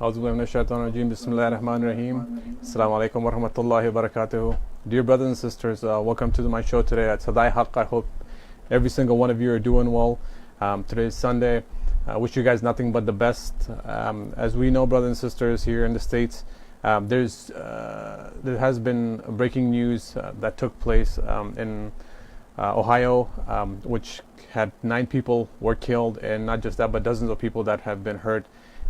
أعوذ بالله من الشيطان الرجيم. Bismillah ar-Rahman ar-Rahim. Assalamu alaikum wa rahmatullahi wa barakatuhu. Dear brothers and sisters, welcome to my show today at Sadai Haq. I hope every single one of you are doing well. Today is Sunday. I wish you guys nothing but the best. As we know, brothers and sisters, here in the States, there has been breaking news that took place in Ohio, which had 9 people were killed, and not just that, but dozens of people that have been hurt.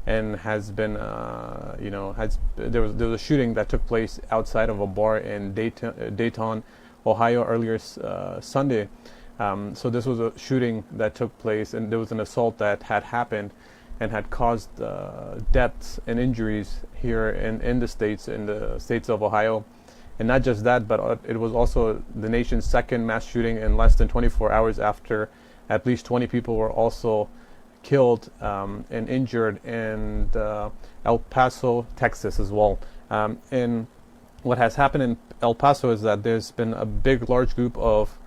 And has been, there was a shooting that took place outside of a bar in Dayton, Ohio earlier Sunday. So this was a shooting that took place, and there was an assault that had happened and had caused deaths and injuries here in the states of Ohio. And not just that, but it was also the nation's second mass shooting in less than 24 hours, after at least 20 people were also killed and injured in El Paso, Texas as well. And what has happened in El Paso is that there's been a large group of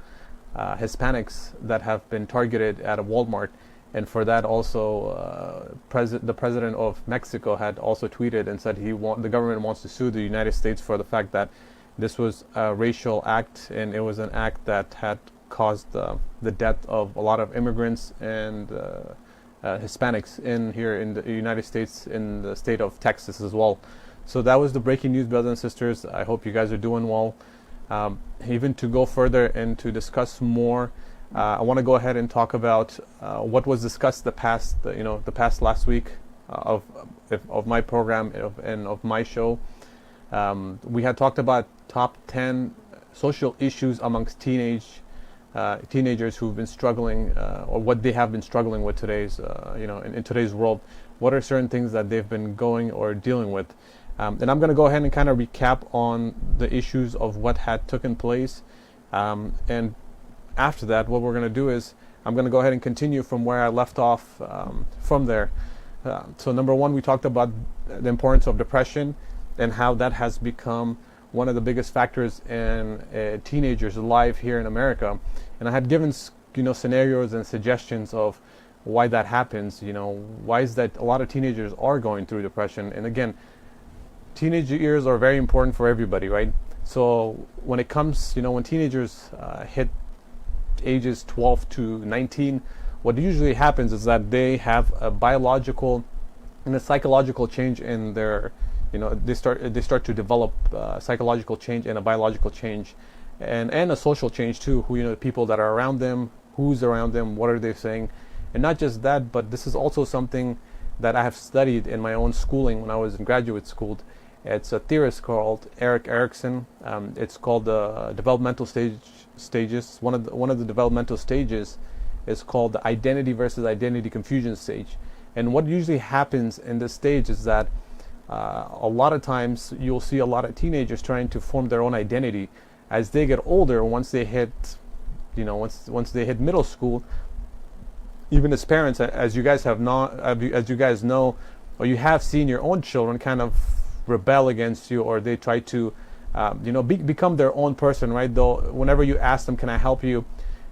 Hispanics that have been targeted at a Walmart. And for that also, the president of Mexico had also tweeted and said the government wants to sue the United States for the fact that this was a racial act, and it was an act that had caused the death of a lot of immigrants and Hispanics here in the United States, in the state of Texas as well. So that was the breaking news, brothers and sisters. I hope you guys are doing well. Even to go further and to discuss more, I want to go ahead and talk about what was discussed the past last week of my program and of my show. We had talked about top 10 social issues amongst teenagers who've been struggling, or what they have been struggling with in today's world. What are certain things that they've been going or dealing with? And I'm going to go ahead and kind of recap on the issues of what had taken place. And after that, what we're going to do is I'm going to go ahead and continue from where I left off from there. So number one, we talked about the importance of depression and how that has become one of the biggest factors in a teenager's life here in America. And I had given scenarios and suggestions of why that happens. Why is that a lot of teenagers are going through depression? And again, teenage years are very important for everybody, right? So when it comes, when teenagers hit ages 12 to 19, what usually happens is that they have a biological and a psychological change in their they start to develop psychological change and a biological change, and a social change too. The people that are around them, who's around them, what are they saying, and not just that, but this is also something that I have studied in my own schooling when I was in graduate school. It's a theorist called Erik Erikson. It's called the developmental stages. One of the developmental stages is called the identity versus identity confusion stage. And what usually happens in this stage is that a lot of times you'll see a lot of teenagers trying to form their own identity. As they get older, once they hit middle school, even as parents, as you guys know, or you have seen your own children kind of rebel against you, or they try to become their own person, right? Though whenever you ask them, can I help you,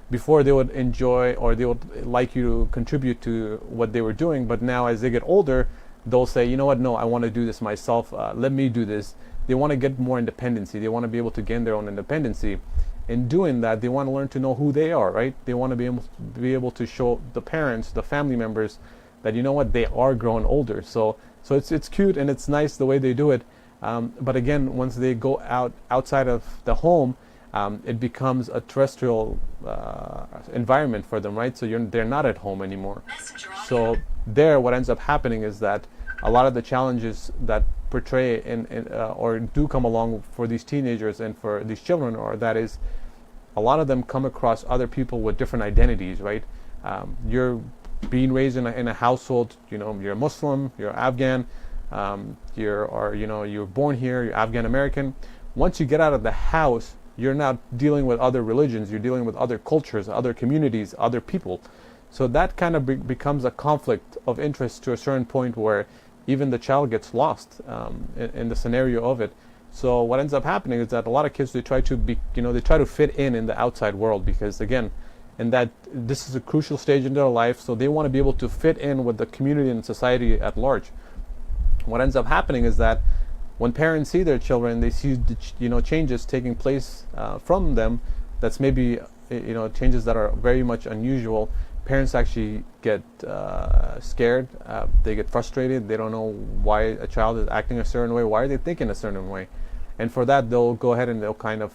before they would enjoy or they would like you to contribute to what they were doing, but now as they get older, they'll say, you know what, no, I want to do this myself, let me do this. They want to get more independency. They want to be able to gain their own independency. In doing that, they want to learn to know who they are, right? They want to be able to show the parents, the family members, that they are growing older. So it's cute and it's nice the way they do it. But again, once they go outside of the home, it becomes a terrestrial environment for them, right? So they're not at home anymore. So what ends up happening is that a lot of the challenges that portray or do come along for these teenagers and for these children, or that is, a lot of them come across other people with different identities, right? You're being raised in a household, you're Muslim, you're Afghan, you're born here, you're Afghan American. Once you get out of the house, you're not dealing with other religions, you're dealing with other cultures, other communities, other people. So that kind of becomes a conflict of interest to a certain point where even the child gets lost in the scenario of it. So what ends up happening is that a lot of kids, they try to fit in the outside world, because again, and that this is a crucial stage in their life, so they want to be able to fit in with the community and society at large. what ends up happening is that when parents see their children, they see changes taking place from them. That's maybe changes that are very much unusual. Parents actually get scared. They get frustrated. They don't know why a child is acting a certain way. Why are they thinking a certain way? And for that, they'll go ahead and they'll kind of,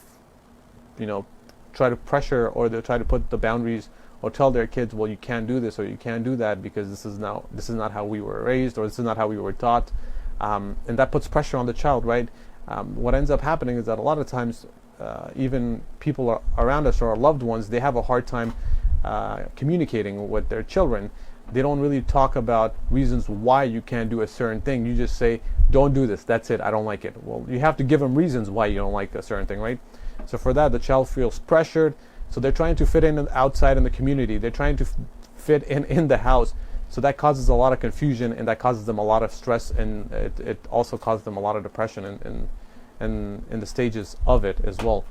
try to pressure, or they'll try to put the boundaries, or tell their kids, well, you can't do this or you can't do that because this is not how we were raised, or this is not how we were taught, and that puts pressure on the child, right? What ends up happening is that a lot of times, even people around us or our loved ones, they have a hard time communicating with their children. They don't really talk about reasons why you can't do a certain thing. You just say, don't do this, that's it, I don't like it. Well, you have to give them reasons why you don't like a certain thing, right? So for that, the child feels pressured. So they're trying to fit in outside in the community. They're trying to fit in the house. So that causes a lot of confusion, and that causes them a lot of stress, and it also causes them a lot of depression in the stages of it as well.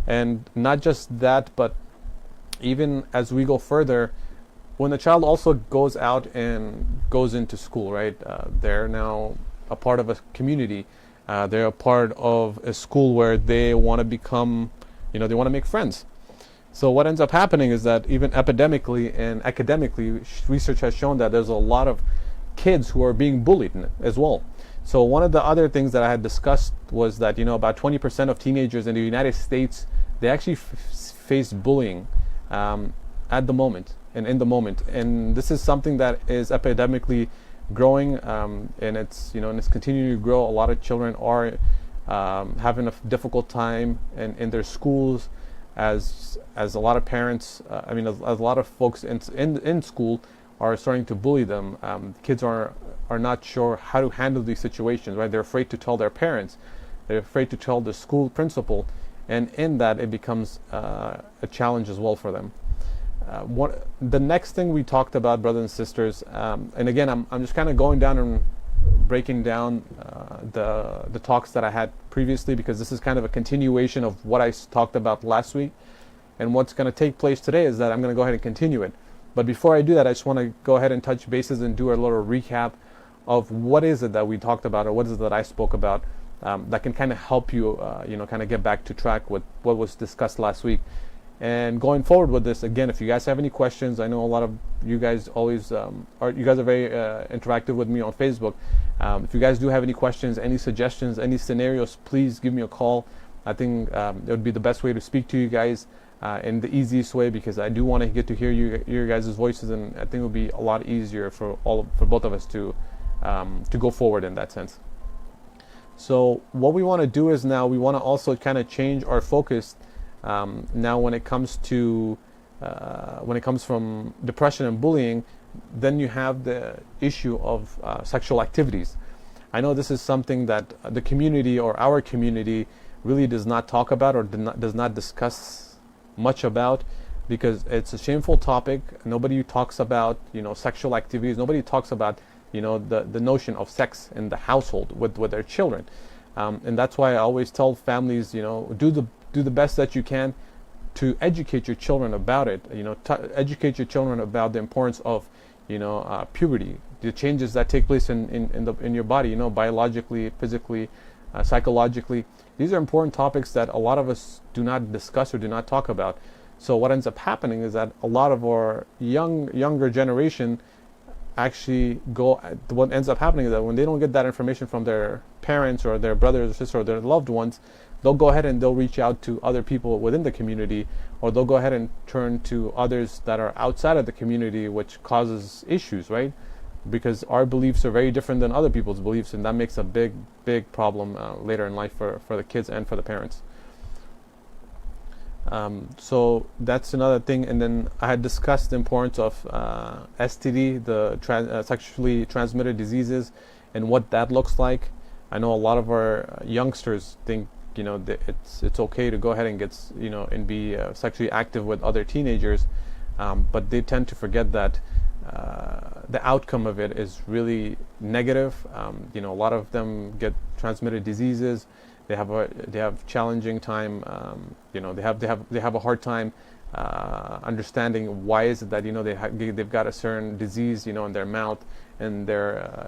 And not just that, but even as we go further, when the child also goes out and goes into school, right? They're now a part of a community. They're a part of a school where they want to become, they want to make friends. So what ends up happening is that even epidemically and academically, research has shown that there's a lot of kids who are being bullied as well. So one of the other things that I had discussed was that, about 20% of teenagers in the United States, they actually face bullying at the moment and in the moment. And this is something that is epidemically growing, and it's continuing to grow. A lot of children are having a difficult time in their schools, as a lot of parents, as a lot of folks in school are starting to bully them. Kids are not sure how to handle these situations, right? They're afraid to tell their parents. They're afraid to tell the school principal, and in that it becomes a challenge as well for them. The next thing we talked about, brothers and sisters, and again, I'm just kind of going down and breaking down the talks that I had previously, because this is kind of a continuation of what I talked about last week. And what's going to take place today is that I'm going to go ahead and continue it. But before I do that, I just want to go ahead and touch bases and do a little recap of what is it that we talked about, or what is it that I spoke about, that can kind of help you, kind of get back to track with what was discussed last week. And going forward with this, again, if you guys have any questions, I know a lot of you guys always you guys are very interactive with me on Facebook. If you guys do have any questions, any suggestions, any scenarios, please give me a call. I think it would be the best way to speak to you guys in the easiest way, because I do want to get to hear your guys' voices, and I think it would be a lot easier for both of us to go forward in that sense. So what we want to do is now we want to also kind of change our focus. Now when it comes from depression and bullying, then you have the issue of sexual activities. I know this is something that the community, or our community, really does not talk about, or does not discuss much about, because it's a shameful topic. Nobody talks about sexual activities. Nobody talks about the notion of sex in the household with their children, and that's why I always tell families, do the best that you can to educate your children about it. Educate your children about the importance of puberty, the changes that take place in your body, biologically, physically, psychologically. These are important topics that a lot of us do not discuss or do not talk about. So what ends up happening is that a lot of our younger generation actually what ends up happening is that when they don't get that information from their parents or their brothers or sisters or their loved ones, they'll go ahead and they'll reach out to other people within the community, or they'll go ahead and turn to others that are outside of the community, which causes issues, right? Because our beliefs are very different than other people's beliefs, and that makes a big problem later in life for the kids and for the parents. So that's another thing. And then I had discussed the importance of STD, the sexually transmitted diseases, and what that looks like. I know a lot of our youngsters think that it's okay to go ahead and get and be sexually active with other teenagers, but they tend to forget that the outcome of it is really negative. A lot of them get transmitted diseases. They have challenging time. They have a hard time understanding why is it that they've got a certain disease in their mouth and their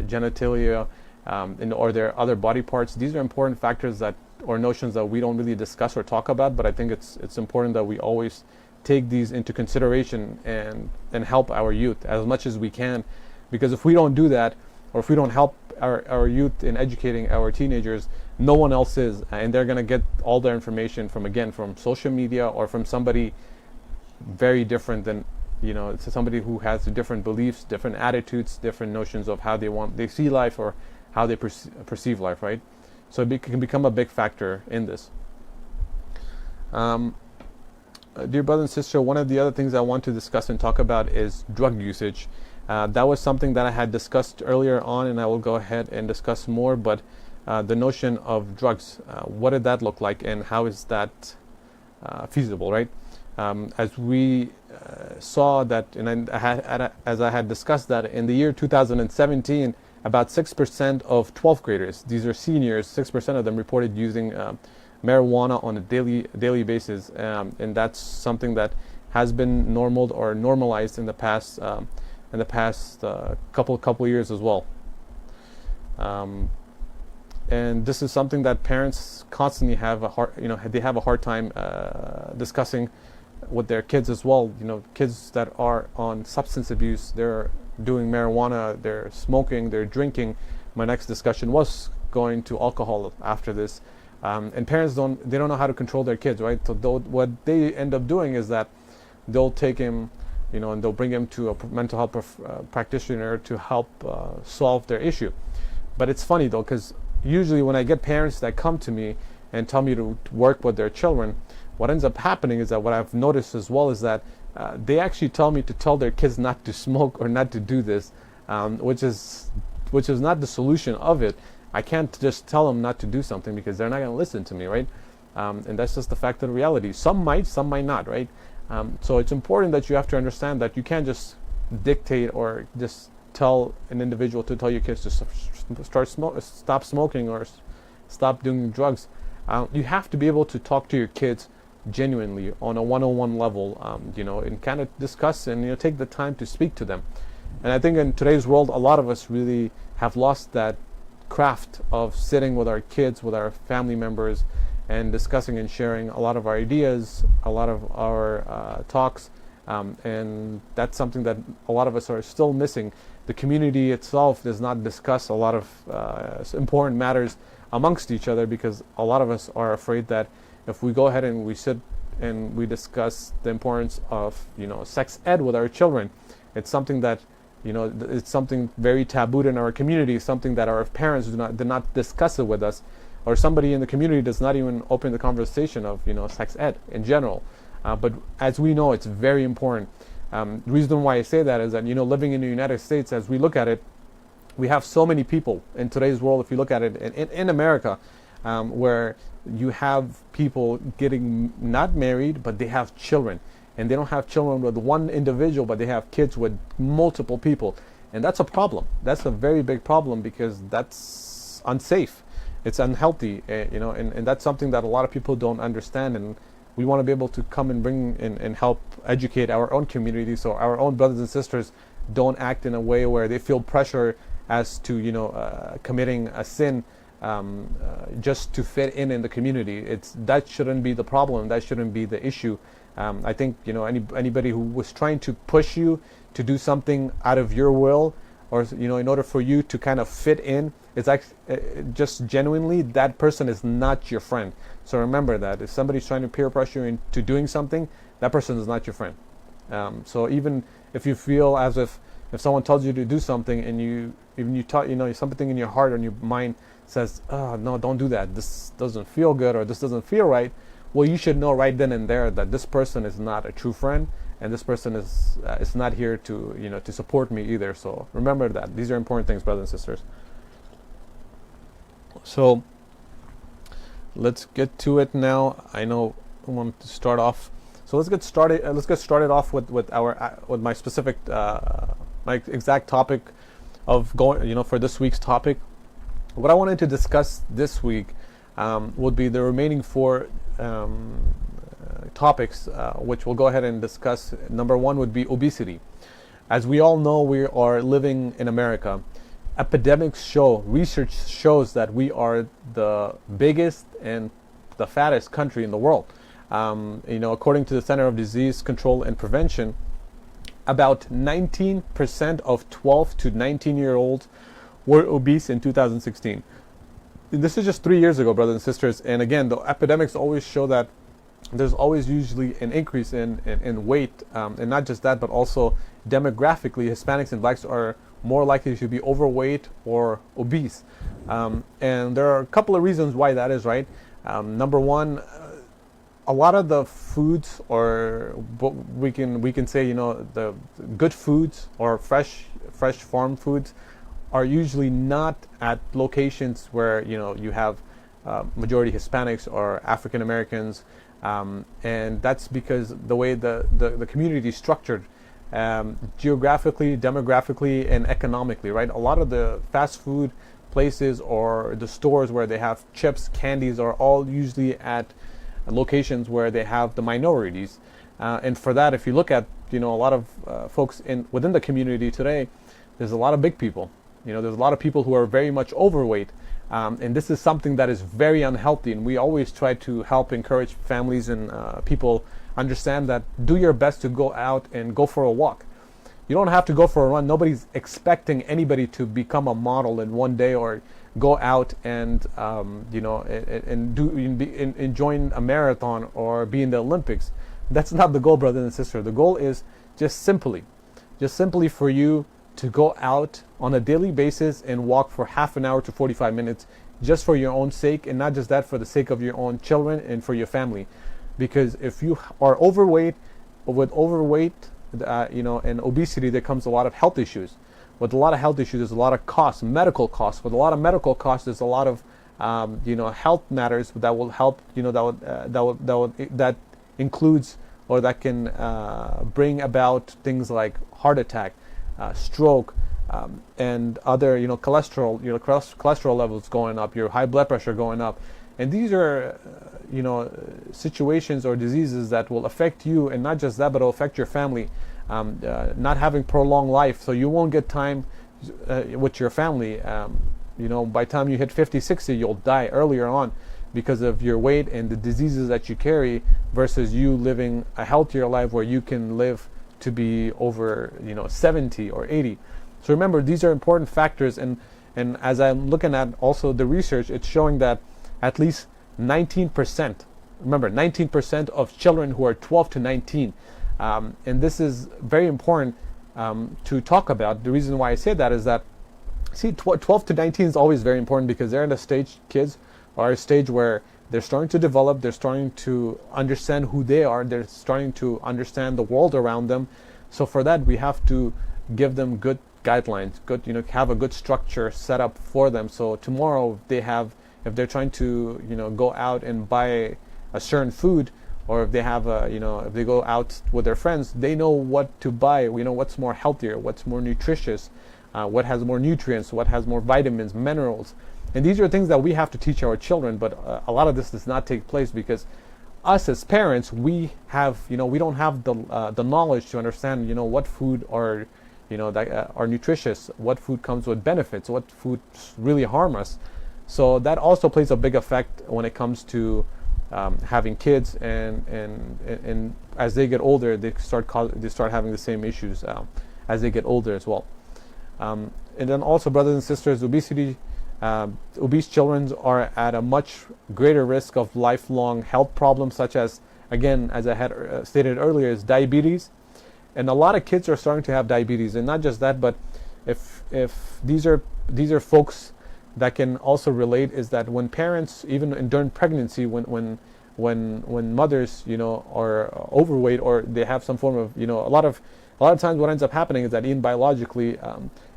genitalia, or their other body parts. These are important factors that, or notions that we don't really discuss or talk about, but I think it's important that we always take these into consideration and help our youth as much as we can, because if we don't do that, or if we don't help our youth in educating our teenagers, no one else is, and they're going to get all their information from social media or from somebody very different than, it's somebody who has different beliefs, different attitudes, different notions of how they see life or how they perceive life, right? So it can become a big factor in this. Dear brother and sister, one of the other things I want to discuss and talk about is drug usage. That was something that I had discussed earlier on, and I will go ahead and discuss more, but the notion of drugs, what did that look like, and how is that feasible, right? As we saw that, and as I had discussed that, in the year 2017, about 6% of 12th graders, these are seniors, 6% of them reported using marijuana on a daily basis, and that's something that has been normalized in the past couple years as well. And this is something that parents constantly have they have a hard time discussing with their kids as well. Kids that are on substance abuse, they're doing marijuana, they're smoking, they're drinking. My next discussion was going to alcohol after this. And parents don't know how to control their kids, right? So what they end up doing is that they'll take him, and they'll bring him to a mental health practitioner to help solve their issue. But it's funny though, because usually when I get parents that come to me and tell me to work with their children, what ends up happening is that what I've noticed as well is that they actually tell me to tell their kids not to smoke or not to do this, which is not the solution of it. I can't just tell them not to do something because they're not going to listen to me, right? And that's just the fact of the reality. Some might not, right? So it's important that you have to understand that you can't just dictate or just tell an individual to tell your kids to stop smoking or stop doing drugs. You have to be able to talk to your kids genuinely on a one-on-one level, and kind of discuss and take the time to speak to them. And I think in today's world, a lot of us really have lost that craft of sitting with our kids, with our family members, and discussing and sharing a lot of our ideas, a lot of our talks, and that's something that a lot of us are still missing. The community itself does not discuss a lot of important matters amongst each other because a lot of us are afraid that if we go ahead and we sit and we discuss the importance of sex ed with our children, it's something that it's something very tabooed in our community, something that our parents did not discuss it with us, or somebody in the community does not even open the conversation of sex ed in general. But as we know, it's very important. The reason why I say that is that living in the United States, as we look at it, we have so many people in today's world. If you look at it in America, where you have people getting not married, but they have children. And they don't have children with one individual, but they have kids with multiple people. And that's a problem. That's a very big problem because that's unsafe. It's unhealthy, and that's something that a lot of people don't understand. And we want to be able to come and bring and help educate our own community so our own brothers and sisters don't act in a way where they feel pressure as to, committing a sin just to fit in the community. That shouldn't be the problem. That shouldn't be the issue. I think anybody who was trying to push you to do something out of your will, or in order for you to kind of fit in, it's like just genuinely that person is not your friend. So remember that if somebody's trying to peer pressure you into doing something, that person is not your friend. So even if you feel as if someone tells you to do something and you something in your heart or in your mind says, oh no, don't do that, this doesn't feel good or this doesn't feel right, well, you should know right then and there that this person is not a true friend, and this person is not here to to support me either. So remember that these are important things, brothers and sisters. So let's get to it now. I know I want to start off. So let's get started. Let's get started off with my specific my exact topic of going for this week's topic. What I wanted to discuss this week would be the remaining four topics, which we'll go ahead and discuss. Number one would be obesity. As we all know, we are living in America. epidemics show, research shows that we are the biggest and the fattest country in the world. According to the Center of Disease Control and Prevention, about 19% of 12 to 19-year-olds were obese in 2016. This is just 3 years ago, brothers and sisters. And again, the epidemics always show that there's always usually an increase in weight. And not just that, but also demographically, Hispanics and blacks are more likely to be overweight or obese. And there are a couple of reasons why that is, right? Number one, a lot of the foods, or we can say, the good foods or fresh farm foods are usually not at locations where you have majority Hispanics or African Americans, and that's because the way the community is structured, geographically, demographically, and economically, right? A lot of the fast food places or the stores where they have chips, candies, are all usually at locations where they have the minorities, and for that, if you look at a lot of folks within the community today, there's a lot of big people. There's a lot of people who are very much overweight, and this is something that is very unhealthy. And we always try to help encourage families and people understand that do your best to go out and go for a walk. You don't have to go for a run. Nobody's expecting anybody to become a model in one day or go out and join a marathon or be in the Olympics. That's not the goal, brother and sister. The goal is just simply for you to go out on a daily basis and walk for half an hour to 45 minutes, just for your own sake, and not just that, for the sake of your own children and for your family. Because if you are overweight, with overweight, and obesity, there comes a lot of health issues. With a lot of health issues, there's a lot of costs, medical costs. With a lot of medical costs, there's a lot of health matters that will help. That includes, or that can bring about things like heart attack, stroke, and other cholesterol, cholesterol levels going up, your high blood pressure going up, and these are situations or diseases that will affect you, and not just that, but will affect your family. Not having prolonged life, so you won't get time with your family. By the time you hit 50, 60, you'll die earlier on because of your weight and the diseases that you carry, versus you living a healthier life where you can live to be over 70 or 80. So remember, these are important factors, and as I'm looking at also the research, it's showing that at least 19%, remember 19% of children who are 12 to 19, and this is very important to talk about. The reason why I say that is that, 12 to 19 is always very important because they're in a stage, kids are a stage where they're starting to develop, they're starting to understand who they are, they're starting to understand the world around them. So for that, we have to give them good guidelines, have a good structure set up for them. So tomorrow, if they're trying to go out and buy a certain food, or if they have if they go out with their friends, they know what to buy. We know what's more healthier, what's more nutritious, what has more nutrients, what has more vitamins, minerals. And these are things that we have to teach our children, but a lot of this does not take place because us as parents, we don't have the knowledge to understand, what food are, that are nutritious, what food comes with benefits, what foods really harm us. So that also plays a big effect when it comes to having kids, and as they get older, they start having the same issues as they get older as well. And then also, brothers and sisters, obese children are at a much greater risk of lifelong health problems, such as, again, as I had stated earlier, is diabetes. And a lot of kids are starting to have diabetes, and not just that, but if these are folks that can also relate, is that when parents, even during pregnancy, when mothers are overweight, or they have some form of a lot of times what ends up happening is that even biologically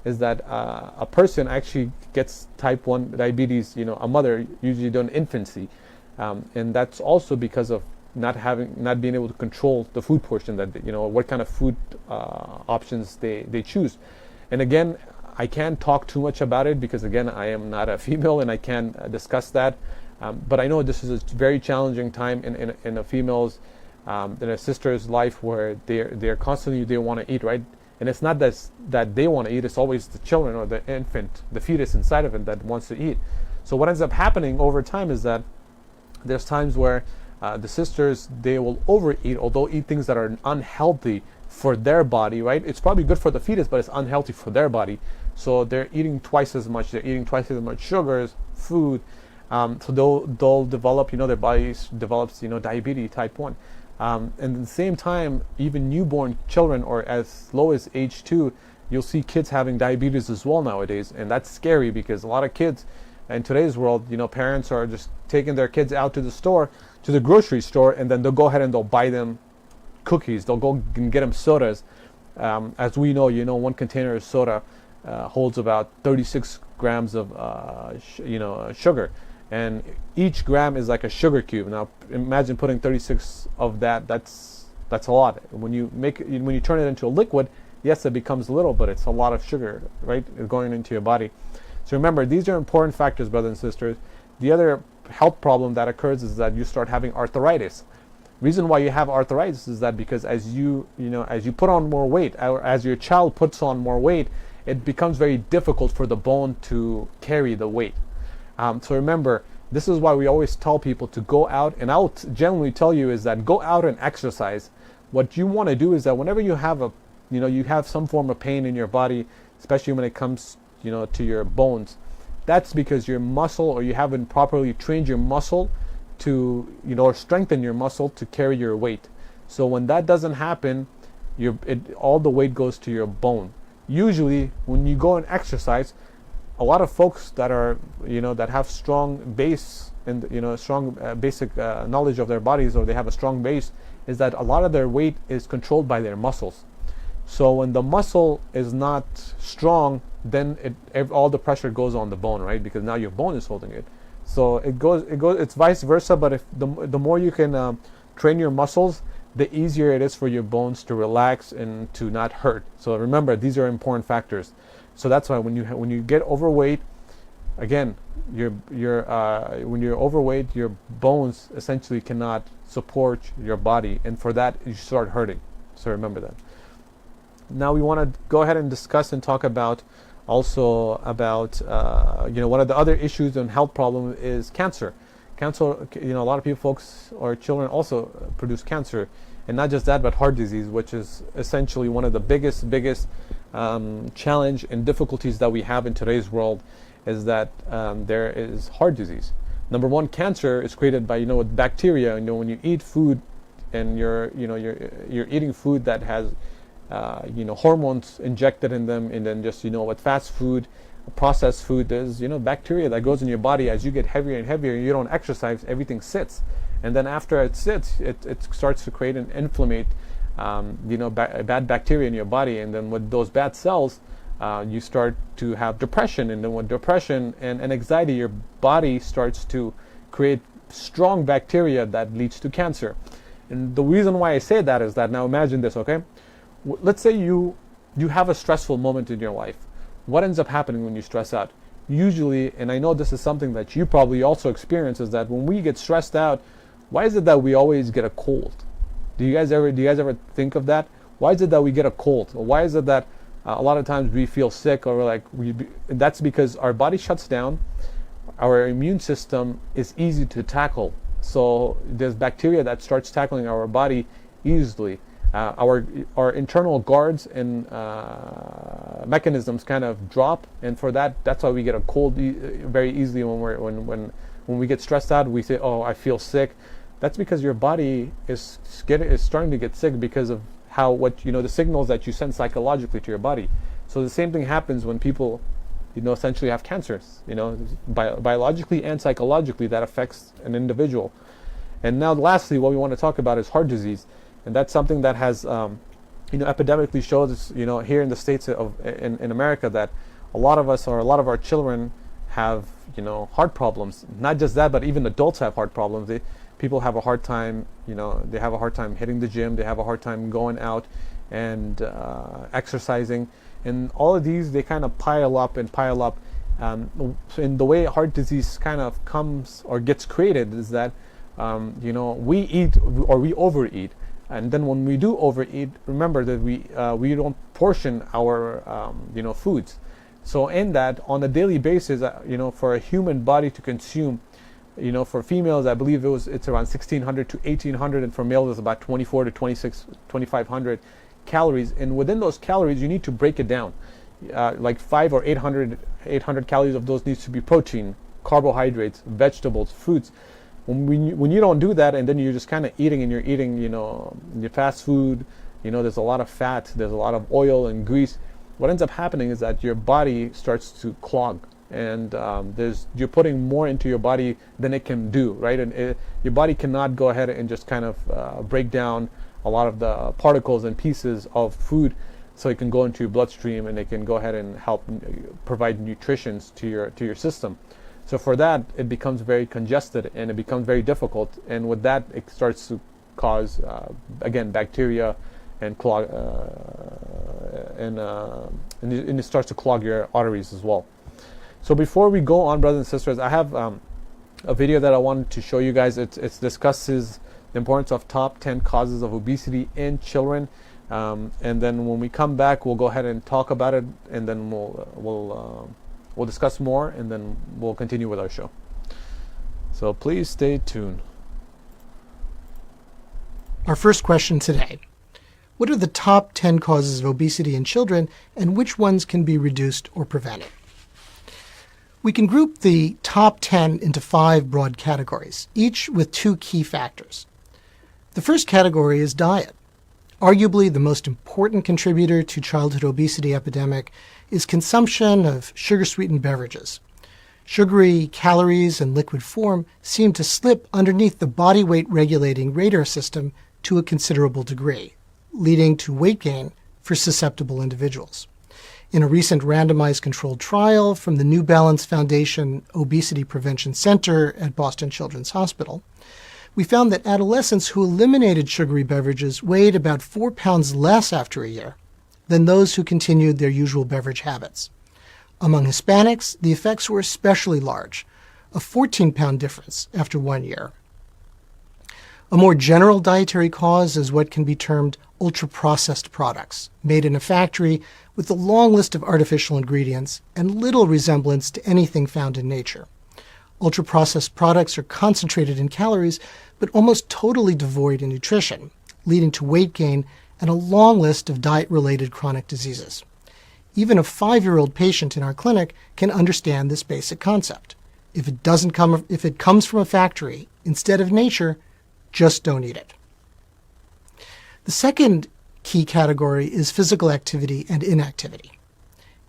is that a person actually gets type 1 diabetes, a mother, usually during infancy, and that's also because of not being able to control the food portion, that what kind of food options they choose. And again, I can't talk too much about it because, again, I am not a female and I can't discuss that, but I know this is a very challenging time in a female's in a sister's life, where they're constantly, they want to eat, right? And it's not that they want to eat, it's always the children or the infant, the fetus inside of it that wants to eat. So what ends up happening over time is that there's times where the sisters, they will overeat, although eat things that are unhealthy for their body, right? It's probably good for the fetus, but it's unhealthy for their body. So they're eating twice as much, they're eating twice as much sugars, food. So they'll develop, their bodies develops, diabetes type 1. And at the same time, even newborn children, or as low as age 2, you'll see kids having diabetes as well nowadays. And that's scary because a lot of kids in today's world, parents are just taking their kids out to the store, to the grocery store, and then they'll go ahead and they'll buy them cookies. They'll go and get them sodas. As we know, one container of soda holds about 36 grams of sugar, and each gram is like a sugar cube. Now imagine putting 36 of that. That's a lot. When you turn it into a liquid, yes, it becomes little, but it's a lot of sugar, right, going into your body. So remember, these are important factors, brothers and sisters. The other health problem that occurs is that you start having arthritis. Reason why you have arthritis is that because as you put on more weight, or as your child puts on more weight, it becomes very difficult for the bone to carry the weight. So remember, this is why we always tell people to go out, and I'll generally tell you is that go out and exercise. What you want to do is that whenever you have you have some form of pain in your body, especially when it comes to your bones, that's because your muscle, or you haven't properly trained your muscle to or strengthen your muscle to carry your weight. So when that doesn't happen, all the weight goes to your bone. Usually when you go and exercise, a lot of folks that are that have strong base and strong basic knowledge of their bodies, or they have a strong base, is that a lot of their weight is controlled by their muscles. So when the muscle is not strong, then all the pressure goes on the bone, right? Because now your bone is holding it. So it's vice versa. But if the more you can train your muscles, the easier it is for your bones to relax and to not hurt. So remember, these are important factors. So that's why when you get overweight, again, when you're overweight, your bones essentially cannot support your body, and for that you start hurting. So remember that. Now we want to go ahead and discuss and talk about one of the other issues and health problem is cancer. Cancer, a lot of folks or children also produce cancer, and not just that, but heart disease, which is essentially one of the biggest challenge and difficulties that we have in today's world, is that there is heart disease. Number one, cancer is created by with bacteria. When you eat food and you're eating food that has hormones injected in them, and then just with fast food, processed food, there's bacteria that goes in your body. As you get heavier and heavier, you don't exercise, everything sits, and then after it sits, it starts to create and inflammate bad bacteria in your body, and then with those bad cells, you start to have depression, and then with depression and anxiety, your body starts to create strong bacteria that leads to cancer. And the reason why I say that is that, now imagine this, okay? Let's say you have a stressful moment in your life. What ends up happening when you stress out? Usually, and I know this is something that you probably also experience, is that when we get stressed out, why is it that we always get a cold? Do you guys ever think of that? Why is it that we get a cold? Or why is it that a lot of times we feel sick, or that's because our body shuts down. Our immune system is easy to tackle. So there's bacteria that starts tackling our body easily. Our internal guards and mechanisms kind of drop, and for that's why we get a cold very easily when we get stressed out. We say, "Oh, I feel sick." That's because your body is starting to get sick because of the signals that you send psychologically to your body. So the same thing happens when people, essentially have cancers. Biologically and psychologically, that affects an individual. And now, lastly, what we want to talk about is heart disease. And that's something that has, epidemically shows, here in the States in America, that a lot of our children have, heart problems. Not just that, but even adults have heart problems. People have a hard time, they have a hard time hitting the gym. They have a hard time going out and exercising. And all of these, they kind of pile up. And the way heart disease kind of comes or gets created is that, we eat or we overeat. And then when we do overeat, remember that we don't portion our foods. So in that, on a daily basis, for a human body to consume, for females, I believe it's around 1,600 to 1,800, and for males it's about 24 to 2,500 calories. And within those calories, you need to break it down. Like 500 or 800 calories of those needs to be protein, carbohydrates, vegetables, fruits. When you don't do that, and then you're just kind of eating, and you're eating, your fast food, there's a lot of fat, there's a lot of oil and grease. What ends up happening is that your body starts to clog, and you're putting more into your body than it can do, right? And your body cannot go ahead and just kind of break down a lot of the particles and pieces of food, so it can go into your bloodstream and it can go ahead and help provide nutrition to your system. So for that, it becomes very congested and it becomes very difficult. And with that, it starts to cause, again, bacteria and clog, and it starts to clog your arteries as well. So before we go on, brothers and sisters, I have a video that I wanted to show you guys. It discusses the importance of top 10 causes of obesity in children. And then when we come back, we'll go ahead and talk about it, and then we'll discuss more, and then we'll continue with our show. So please stay tuned. Our first question today: what are the top 10 causes of obesity in children, and which ones can be reduced or prevented? We can group the top 10 into 5 broad categories, each with 2 key factors. The first category is diet. Arguably the most important contributor to childhood obesity epidemic is consumption of sugar-sweetened beverages. Sugary calories in liquid form seem to slip underneath the body weight regulating radar system to a considerable degree, leading to weight gain for susceptible individuals. In a recent randomized controlled trial from the New Balance Foundation Obesity Prevention Center at Boston Children's Hospital, we found that adolescents who eliminated sugary beverages weighed about 4 pounds less after a year than those who continued their usual beverage habits. Among Hispanics, the effects were especially large, a 14-pound difference after 1 year. A more general dietary cause is what can be termed ultra-processed products, made in a factory with a long list of artificial ingredients and little resemblance to anything found in nature. Ultra-processed products are concentrated in calories, but almost totally devoid in nutrition, leading to weight gain and a long list of diet-related chronic diseases. Even a 5-year-old patient in our clinic can understand this basic concept. If it comes from a factory instead of nature, just don't eat it. The second key category is physical activity and inactivity.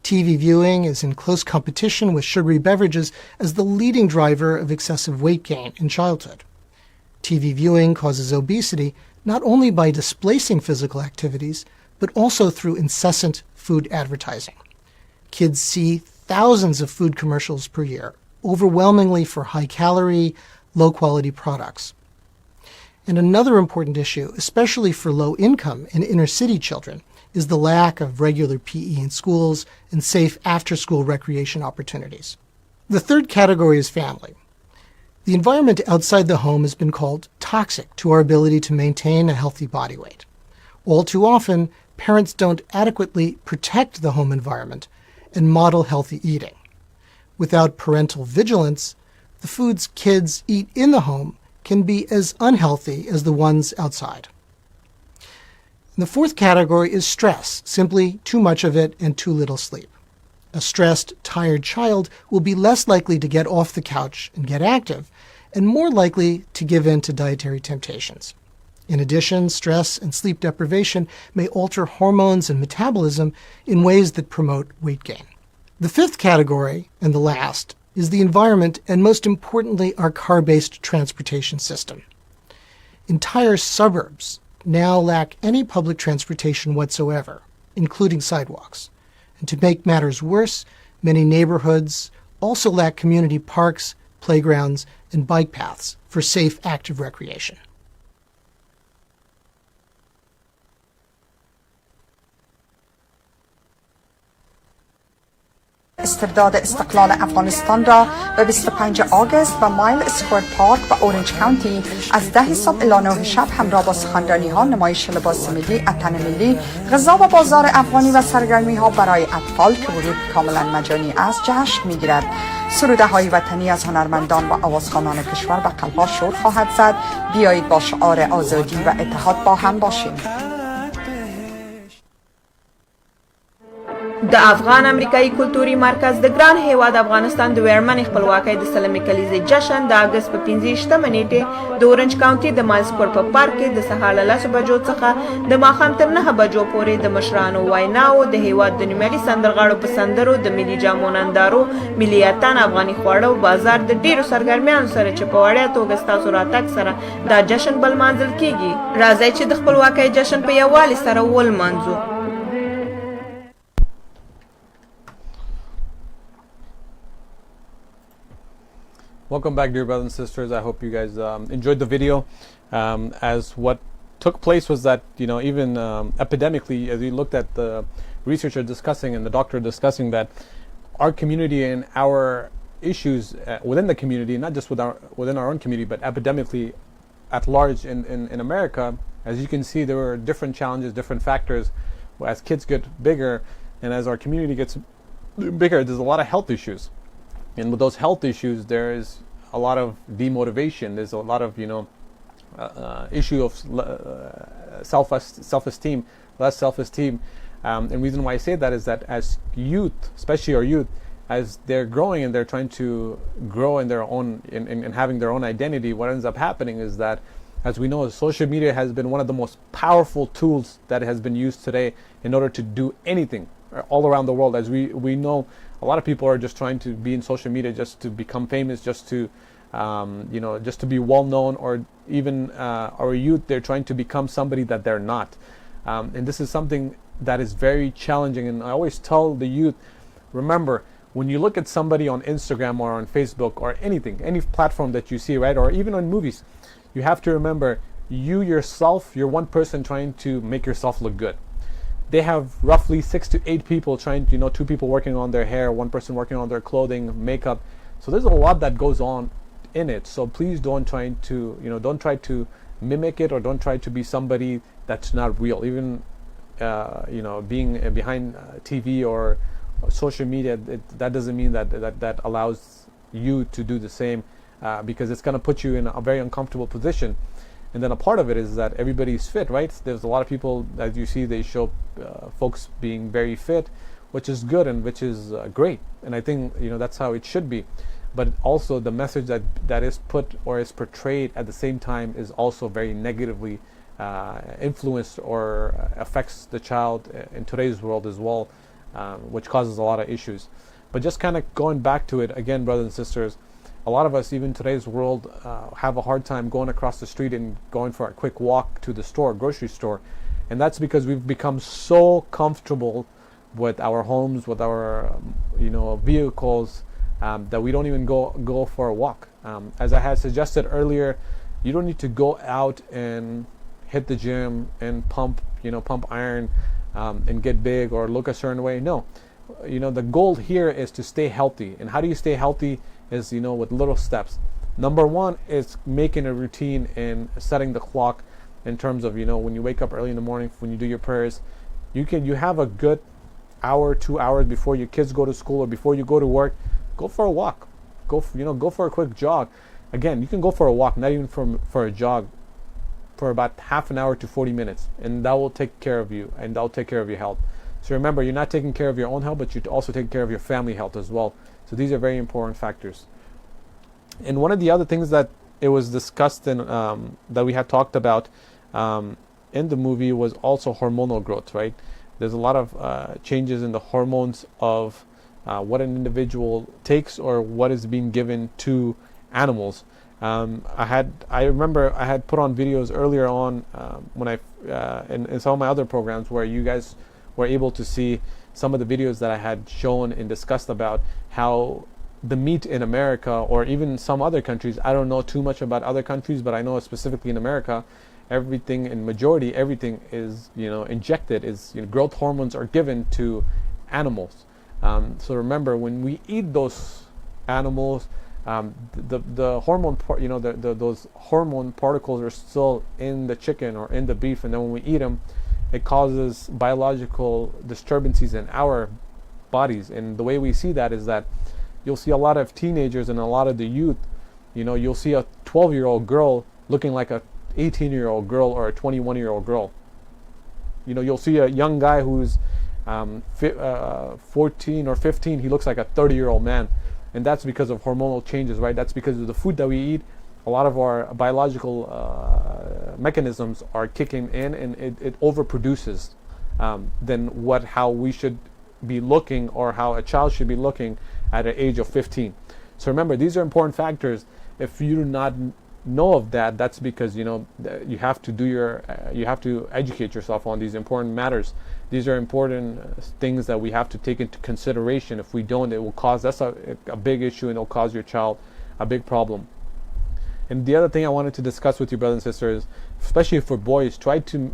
TV viewing is in close competition with sugary beverages as the leading driver of excessive weight gain in childhood. TV viewing causes obesity not only by displacing physical activities, but also through incessant food advertising. Kids see thousands of food commercials per year, overwhelmingly for high-calorie, low-quality products. And another important issue, especially for low-income and inner-city children, is the lack of regular PE in schools and safe after-school recreation opportunities. The third category is family. The environment outside the home has been called toxic to our ability to maintain a healthy body weight. All too often, parents don't adequately protect the home environment and model healthy eating. Without parental vigilance, the foods kids eat in the home can be as unhealthy as the ones outside. And the fourth category is stress, simply too much of it and too little sleep. A stressed, tired child will be less likely to get off the couch and get active, and more likely to give in to dietary temptations. In addition, stress and sleep deprivation may alter hormones and metabolism in ways that promote weight gain. The fifth category, and the last, is the environment and, most importantly, our car-based transportation system. Entire suburbs now lack any public transportation whatsoever, including sidewalks. And to make matters worse, many neighborhoods also lack community parks, playgrounds, and bike paths for safe, active recreation. استرداد استقلال افغانستان را به 25 آگوست و مایل اسکوئر پارک و اورنج کانتی از 10 صبح الی 9 شب همراه با سخنرانی ها، نمایش لباس ملی، اتن ملی، غذا و بازار افغانی و سرگرمی ها برای اطفال که ورود کاملا مجانی است جشن میگیرد. سروده های وطنی از هنرمندان و آوازخوانان کشور به قلب‌ها شور خواهد زد. بیایید با شعار آزادی و اتحاد با هم باشیم. د افغان امریکایي کلتوري مرکز د ګران هیواد افغانستان د ویرمنې خپلواکۍ د سلمې کلیزې جشن د اګست په 15 نیټې د اورنج کاونټي د مایل سکوئر په پارک کې د سهار له 10 بجو څخه د ماښام تر 9 بجو پورې د مشرانو ویناو، د هیواد د نومیالي سندرغاړو په سندرو، د ملي جامو نندارو، ملي اتن، افغاني خواړه او بازار د ډیرو سرګرمیانو سره چې په وړیا توګه ستاسو راتګ سره دا جشن بل مانځل کیږي. راځئ چې د خپلواکۍ جشن په یووالي سره ولمانځو. Welcome back, dear brothers and sisters. I hope you guys enjoyed the video. As what took place was that, even epidemically, as we looked at the researcher discussing and the doctor discussing that our community and our issues within the community, not just within our own community, but epidemically at large in America, as you can see, there were different challenges, different factors. As kids get bigger and as our community gets bigger, there's a lot of health issues. And with those health issues, there is a lot of demotivation. There's a lot of, issue of self-esteem, less self-esteem. And reason why I say that is that as youth, especially our youth, as they're growing and they're trying to grow in their own, in having their own identity, what ends up happening is that, as we know, social media has been one of the most powerful tools that has been used today in order to do anything all around the world. As we know, a lot of people are just trying to be in social media just to become famous, just to just to be well known, or even our youth, they're trying to become somebody that they're not. And this is something that is very challenging. And I always tell the youth, remember, when you look at somebody on Instagram or on Facebook or anything, any platform that you see, right, or even on movies, you have to remember, you yourself, you're one person trying to make yourself look good. They have roughly 6 to 8 people trying to, 2 people working on their hair, 1 person working on their clothing, makeup. So there's a lot that goes on in it. So please don't try to mimic it, or don't try to be somebody that's not real. Even being behind TV or social media, that doesn't mean that allows you to do the same, because it's going to put you in a very uncomfortable position. And then a part of it is that everybody's fit, right? There's a lot of people, as you see, they show folks being very fit, which is good and which is great. And I think, that's how it should be. But also the message that is put or is portrayed at the same time is also very negatively influenced or affects the child in today's world as well, which causes a lot of issues. But just kind of going back to it again, brothers and sisters, a lot of us, even in today's world, have a hard time going across the street and going for a quick walk to the store, grocery store. And that's because we've become so comfortable with our homes, with our vehicles, that we don't even go for a walk. As I had suggested earlier, you don't need to go out and hit the gym and pump iron and get big or look a certain way. No, the goal here is to stay healthy. And how do you stay healthy? Is with little steps. Number 1 is making a routine and setting the clock in terms of when you wake up early in the morning, when you do your prayers, you have a good hour, 2 hours before your kids go to school or before you go to work. Go for a walk. Go for a quick jog. Again, you can go for a walk, not even for a jog, for about half an hour to 40 minutes, and that will take care of you, and that will take care of your health. So remember, you're not taking care of your own health, but you're also taking care of your family health as well. So these are very important factors. And one of the other things that it was discussed in that we had talked about in the movie was also hormonal growth, right? There's a lot of changes in the hormones of what an individual takes or what is being given to animals. I remember I had put on videos earlier on when in some of my other programs where you guys were able to see some of the videos that I had shown and discussed about how the meat in America, or even some other countries, I don't know too much about other countries, but I know specifically in America, everything is injected. Growth hormones are given to animals. So remember, when we eat those animals, the hormone those hormone particles are still in the chicken or in the beef, and then when we eat them, it causes biological disturbances in our bodies. And the way we see that is that you'll see a lot of teenagers and a lot of the youth, you'll see a 12-year-old girl looking like a 18-year-old girl or a 21-year-old girl. You'll see a young guy who's 14 or 15, he looks like a 30-year-old man. And that's because of hormonal changes, right? That's because of the food that we eat. A lot of our biological mechanisms are kicking in, and it overproduces than how we should be looking, or how a child should be looking at an age of 15. So remember, these are important factors. If you do not know of that, that's because you have to educate yourself on these important matters. These are important things that we have to take into consideration. If we don't, it will cause us a big issue, and it will cause your child a big problem. And the other thing I wanted to discuss with you, brothers and sisters, especially for boys, try to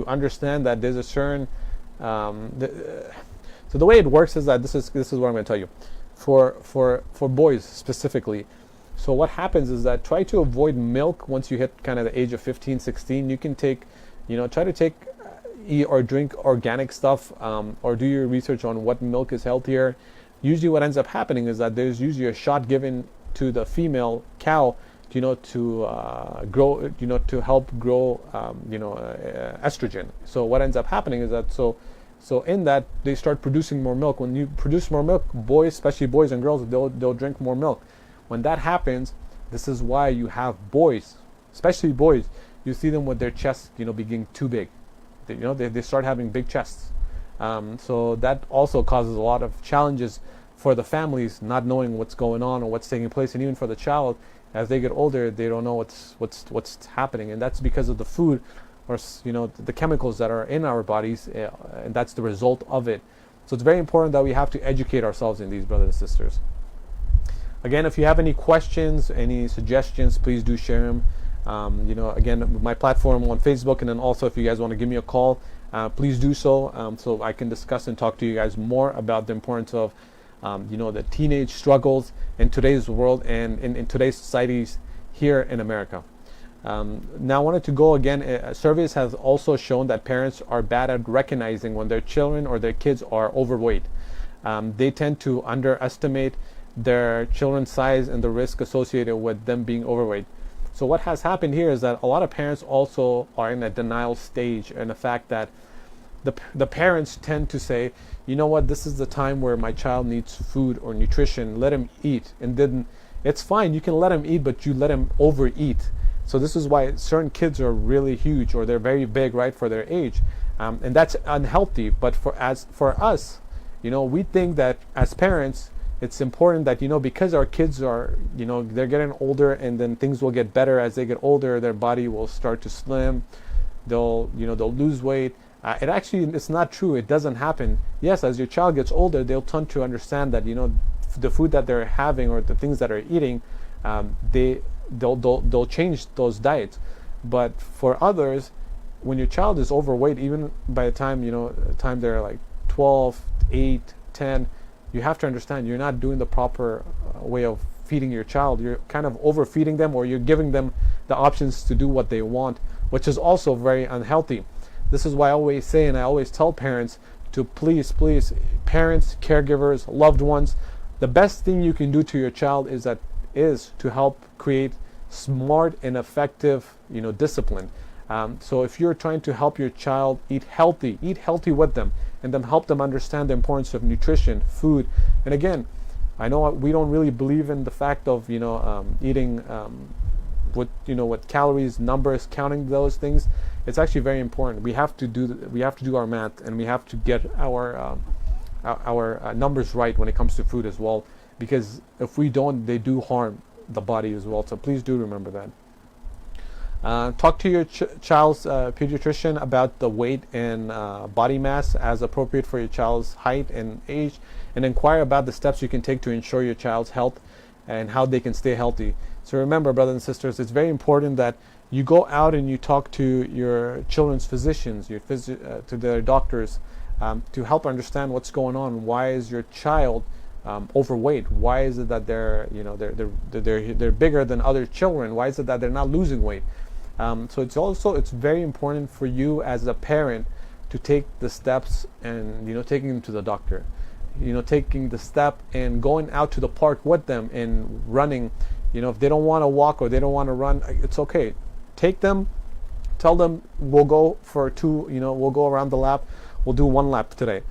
understand that there's a certain so the way it works is that this is what I'm going to tell you. For boys specifically, so what happens is that try to avoid milk once you hit kind of the age of 15, 16. You can take, try to eat or drink organic stuff, or do your research on what milk is healthier. Usually what ends up happening is that there's usually a shot given to the female cow, to grow, to help grow, estrogen. So what ends up happening is that, so in that, they start producing more milk. When you produce more milk, boys, especially boys and girls, they'll drink more milk. When that happens, this is why you have boys, especially boys, you see them with their chests, being too big. They start having big chests. So that also causes a lot of challenges for the families, not knowing what's going on or what's taking place, and even for the child, as they get older, they don't know what's happening, and that's because of the food, or the chemicals that are in our bodies, and that's the result of it. So it's very important that we have to educate ourselves in these, brothers and sisters. Again, if you have any questions, any suggestions, please do share them. Again, my platform on Facebook, and then also if you guys want to give me a call, please do so, so I can discuss and talk to you guys more about the importance of the teenage struggles in today's world and in today's societies here in America. Now I wanted to go again, surveys have also shown that parents are bad at recognizing when their children or their kids are overweight. They tend to underestimate their children's size and the risk associated with them being overweight. So what has happened here is that a lot of parents also are in a denial stage, and the fact that the parents tend to say, you know what, this is the time where my child needs food or nutrition, let him eat. And then it's fine, you can let him eat, but you let him overeat. So this is why certain kids are really huge, or they're very big, right, for their age, and that's unhealthy. But for us, we think that as parents, it's important that because our kids are, they're getting older, and then things will get better as they get older. Their body will start to slim. They'll lose weight. It's not true. It doesn't happen. Yes, as your child gets older, they'll tend to understand that the food that they're having or the things that they're eating, they'll change those diets. But for others, when your child is overweight, even by the time they're like 12, 8, 10, you have to understand you're not doing the proper way of feeding your child. You're kind of overfeeding them, or you're giving them the options to do what they want, which is also very unhealthy. This is why I always say, and I always tell parents to please, parents, caregivers, loved ones, the best thing you can do to your child is to help create smart and effective, discipline. So if you're trying to help your child eat healthy with them, and then help them understand the importance of nutrition, food. And again, I know we don't really believe in the fact of eating with calories, numbers, counting those things. It's actually very important. We have to do our math, and we have to get our numbers right when it comes to food as well, because if we don't, they do harm the body as well. So please do remember that. Talk to your child's pediatrician about the weight and body mass as appropriate for your child's height and age, and inquire about the steps you can take to ensure your child's health and how they can stay healthy. So remember, brothers and sisters, it's very important that you go out and you talk to your children's physicians, to their doctors, to help understand what's going on. Why is your child overweight? Why is it that they're bigger than other children? Why is it that they're not losing weight? So it's very important for you as a parent to take the steps and taking them to the doctor, taking the step and going out to the park with them and running. If they don't want to walk or they don't want to run, it's okay. Take them, tell them we'll go for we'll go around the lap. We'll do 1 lap today,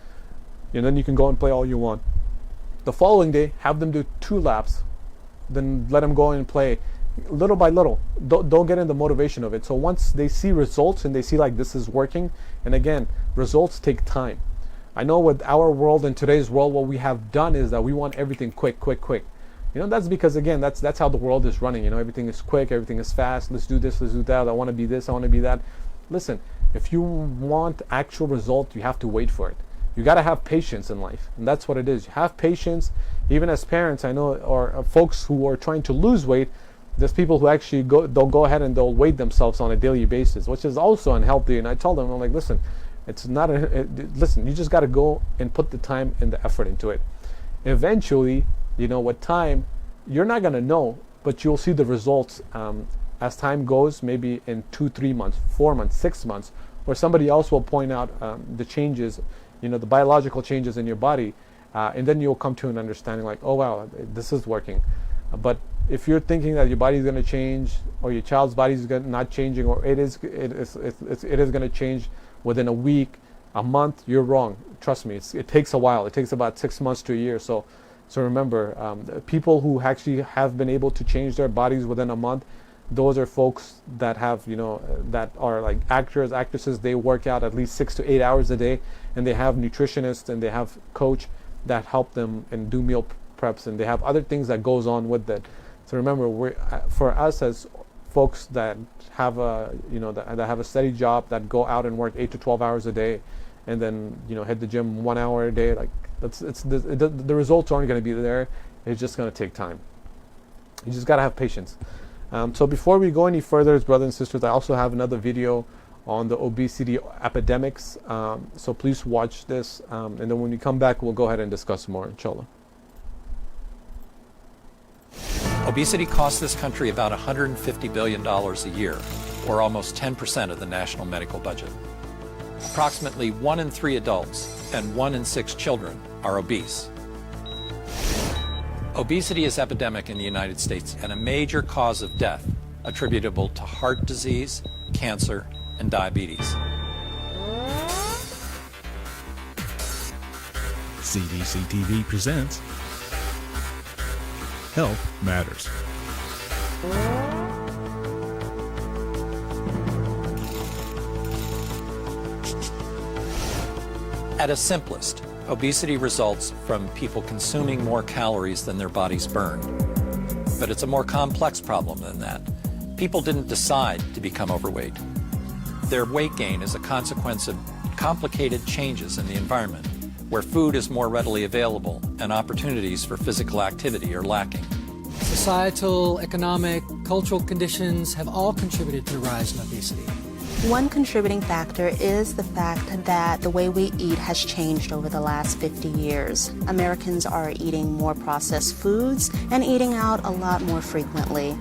and then you can go and play all you want. The following day, have them do 2 laps, then let them go and play little by little. Don't get in the motivation of it. So once they see results and they see like this is working, and again, results take time. I know with our world and today's world, what we have done is that we want everything quick. That's because, again, that's how the world is running. Everything is quick, everything is fast. Let's do this, let's do that. I want to be this, I want to be that. Listen, if you want actual result, you have to wait for it. You got to have patience in life, and that's what it is. You have patience. Even as parents, I know, or folks who are trying to lose weight, there's people who actually they'll go ahead and they'll weigh themselves on a daily basis, which is also unhealthy. And I tell them, I'm like, listen, it's not listen, you just got to go and put the time and the effort into it. Eventually, with time, you're not going to know, but you'll see the results as time goes, maybe in 2-3 months, 4 months, 6 months, or somebody else will point out the changes, the biological changes in your body, and then you'll come to an understanding like, oh wow, this is working. But if you're thinking that your body is going to change, or your child's body is not changing, or it is going to change within a week, a month, you're wrong. Trust me, it takes a while. It takes about 6 months to a year. So remember, people who actually have been able to change their bodies within a month, those are folks that have, that are like actors, actresses. They work out at least 6 to 8 hours a day, and they have nutritionists and they have coach that help them and do meal preps, and they have other things that goes on with that. So remember, for us as folks that have that have a steady job, that go out and work 8 to 12 hours a day, and then hit the gym 1 hour a day, like the results aren't going to be there. It's just going to take time. You just got to have patience. So before we go any further, brothers and sisters, I also have another video on the obesity epidemics. So please watch this, and then when we come back, we'll go ahead and discuss more, inshallah. Obesity costs this country about $150 billion a year, or almost 10% of the national medical budget. Approximately 1 in 3 adults and 1 in 6 children are obese. Obesity is epidemic in the United States and a major cause of death attributable to heart disease, cancer, and diabetes. CDC TV presents Health Matters. At its simplest, obesity results from people consuming more calories than their bodies burn. But it's a more complex problem than that. People didn't decide to become overweight. Their weight gain is a consequence of complicated changes in the environment, where food is more readily available and opportunities for physical activity are lacking. Societal, economic, cultural conditions have all contributed to the rise in obesity. One contributing factor is the fact that the way we eat has changed over the last 50 years. Americans are eating more processed foods and eating out a lot more frequently.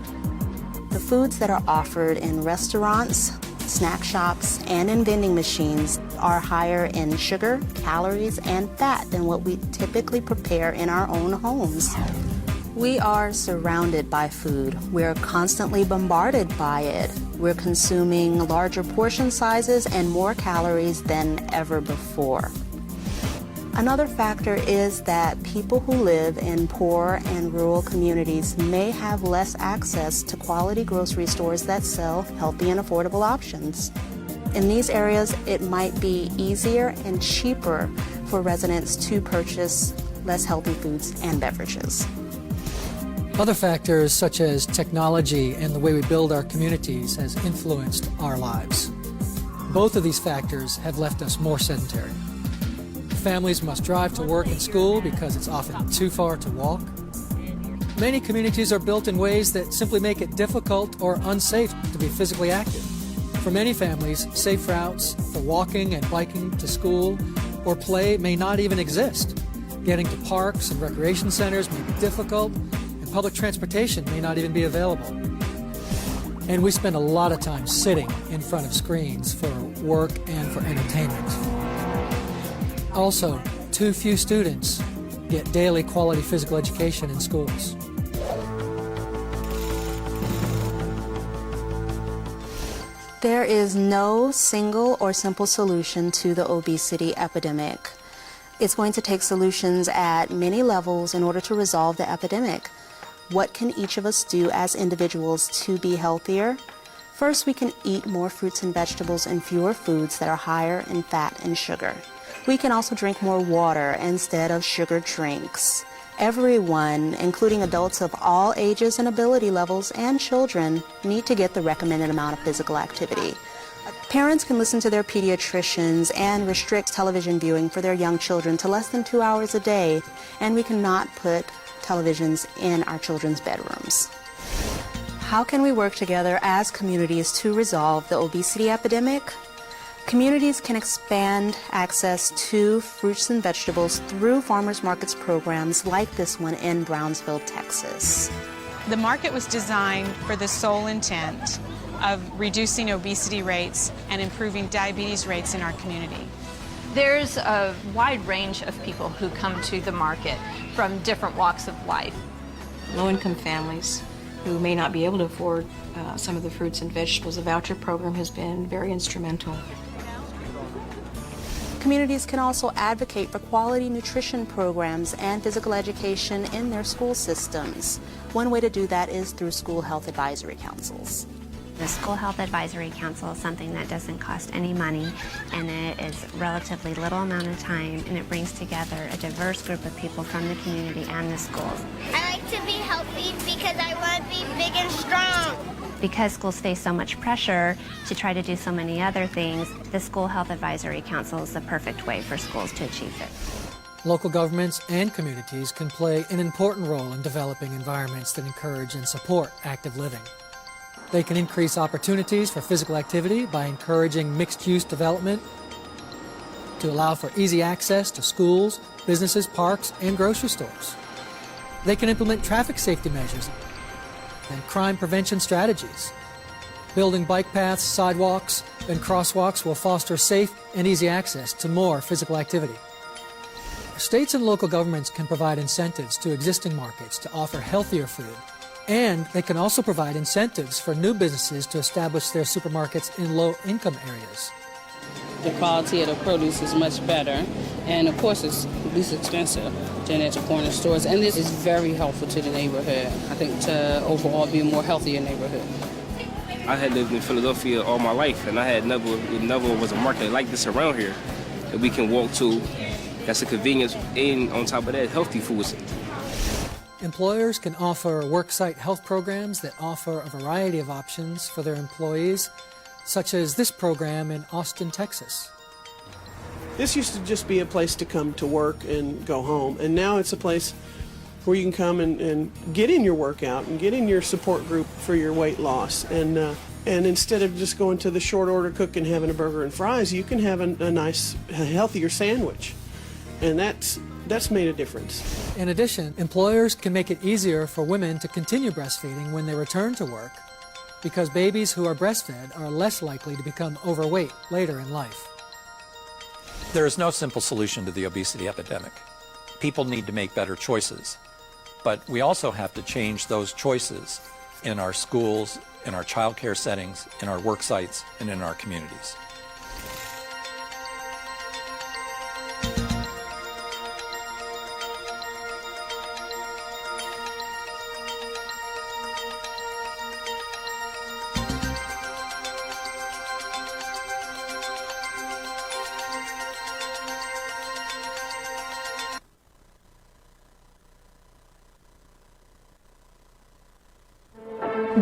The foods that are offered in restaurants, snack shops, and in vending machines are higher in sugar, calories, and fat than what we typically prepare in our own homes. We are surrounded by food. We're constantly bombarded by it. We're consuming larger portion sizes and more calories than ever before. Another factor is that people who live in poor and rural communities may have less access to quality grocery stores that sell healthy and affordable options. In these areas, it might be easier and cheaper for residents to purchase less healthy foods and beverages. Other factors such as technology and the way we build our communities has influenced our lives. Both of these factors have left us more sedentary. Families must drive to work and school because it's often too far to walk. Many communities are built in ways that simply make it difficult or unsafe to be physically active. For many families, safe routes for walking and biking to school or play may not even exist. Getting to parks and recreation centers may be difficult, and public transportation may not even be available. And we spend a lot of time sitting in front of screens for work and for entertainment. Also, too few students get daily quality physical education in schools. There is no single or simple solution to the obesity epidemic. It's going to take solutions at many levels in order to resolve the epidemic. What can each of us do as individuals to be healthier? First, we can eat more fruits and vegetables and fewer foods that are higher in fat and sugar. We can also drink more water instead of sugar drinks. Everyone, including adults of all ages and ability levels and children, need to get the recommended amount of physical activity. Parents can listen to their pediatricians and restrict television viewing for their young children to less than 2 hours a day, and we cannot put televisions in our children's bedrooms. How can we work together as communities to resolve the obesity epidemic? Communities can expand access to fruits and vegetables through farmers markets programs like this one in Brownsville, Texas. The market was designed for the sole intent of reducing obesity rates and improving diabetes rates in our community. There's a wide range of people who come to the market from different walks of life. Low-income families who may not be able to afford some of the fruits and vegetables. The voucher program has been very instrumental. Communities can also advocate for quality nutrition programs and physical education in their school systems. One way to do that is through school health advisory councils. The School Health Advisory Council is something that doesn't cost any money, and it is relatively little amount of time, and it brings together a diverse group of people from the community and the schools. I like to be healthy because I want to be big and strong. Because schools face so much pressure to try to do so many other things, the School Health Advisory Council is the perfect way for schools to achieve it. Local governments and communities can play an important role in developing environments that encourage and support active living. They can increase opportunities for physical activity by encouraging mixed-use development to allow for easy access to schools, businesses, parks, and grocery stores. They can implement traffic safety measures and crime prevention strategies. Building bike paths, sidewalks, and crosswalks will foster safe and easy access to more physical activity. States and local governments can provide incentives to existing markets to offer healthier food, and they can also provide incentives for new businesses to establish their supermarkets in low-income areas. The quality of the produce is much better, and of course it's least expensive than at the corner stores, and this is very helpful to the neighborhood, I think, to overall be a more healthier neighborhood. I had lived in Philadelphia all my life, and it never was a market like this around here that we can walk to. That's a convenience, and on top of that, healthy foods. Employers can offer worksite health programs that offer a variety of options for their employees, such as this program in Austin, Texas. This used to just be a place to come to work and go home, and now it's a place where you can come and get in your workout and get in your support group for your weight loss. And instead of just going to the short order cook and having a burger and fries, you can have a nice, healthier sandwich. And that's made a difference. In addition, employers can make it easier for women to continue breastfeeding when they return to work, because babies who are breastfed are less likely to become overweight later in life. There is no simple solution to the obesity epidemic. People need to make better choices, but we also have to change those choices in our schools, in our child care settings, in our work sites, and in our communities.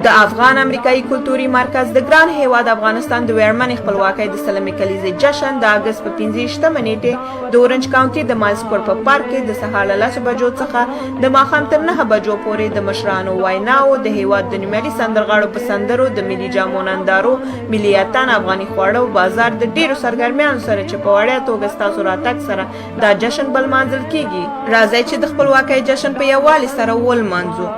د افغان امریکایي کلتوري مرکز د ګران هیواد افغانستان د ویرمنې خپلواکۍ د سلمې کلیزې جشن د اګست په 15 نیټې د اورنج کاونټي د مالسکور په پارک کې د سهار له 10 بجو څخه د ماښام تر 9 بجو پورې د مشرانو ویناو، د هیواد د نیمایي سندرغاړو په سندرو، د ملي جامو نندارو، ملي اتن، افغاني خواړو بازار د ډیرو سرګرمیانو سره چې په وړیا توګه ستاسو راتګ سره دا جشن بل مانځل کیږي. راځئ چې د خپلواکۍ جشن په یووالي سره ولمانځو.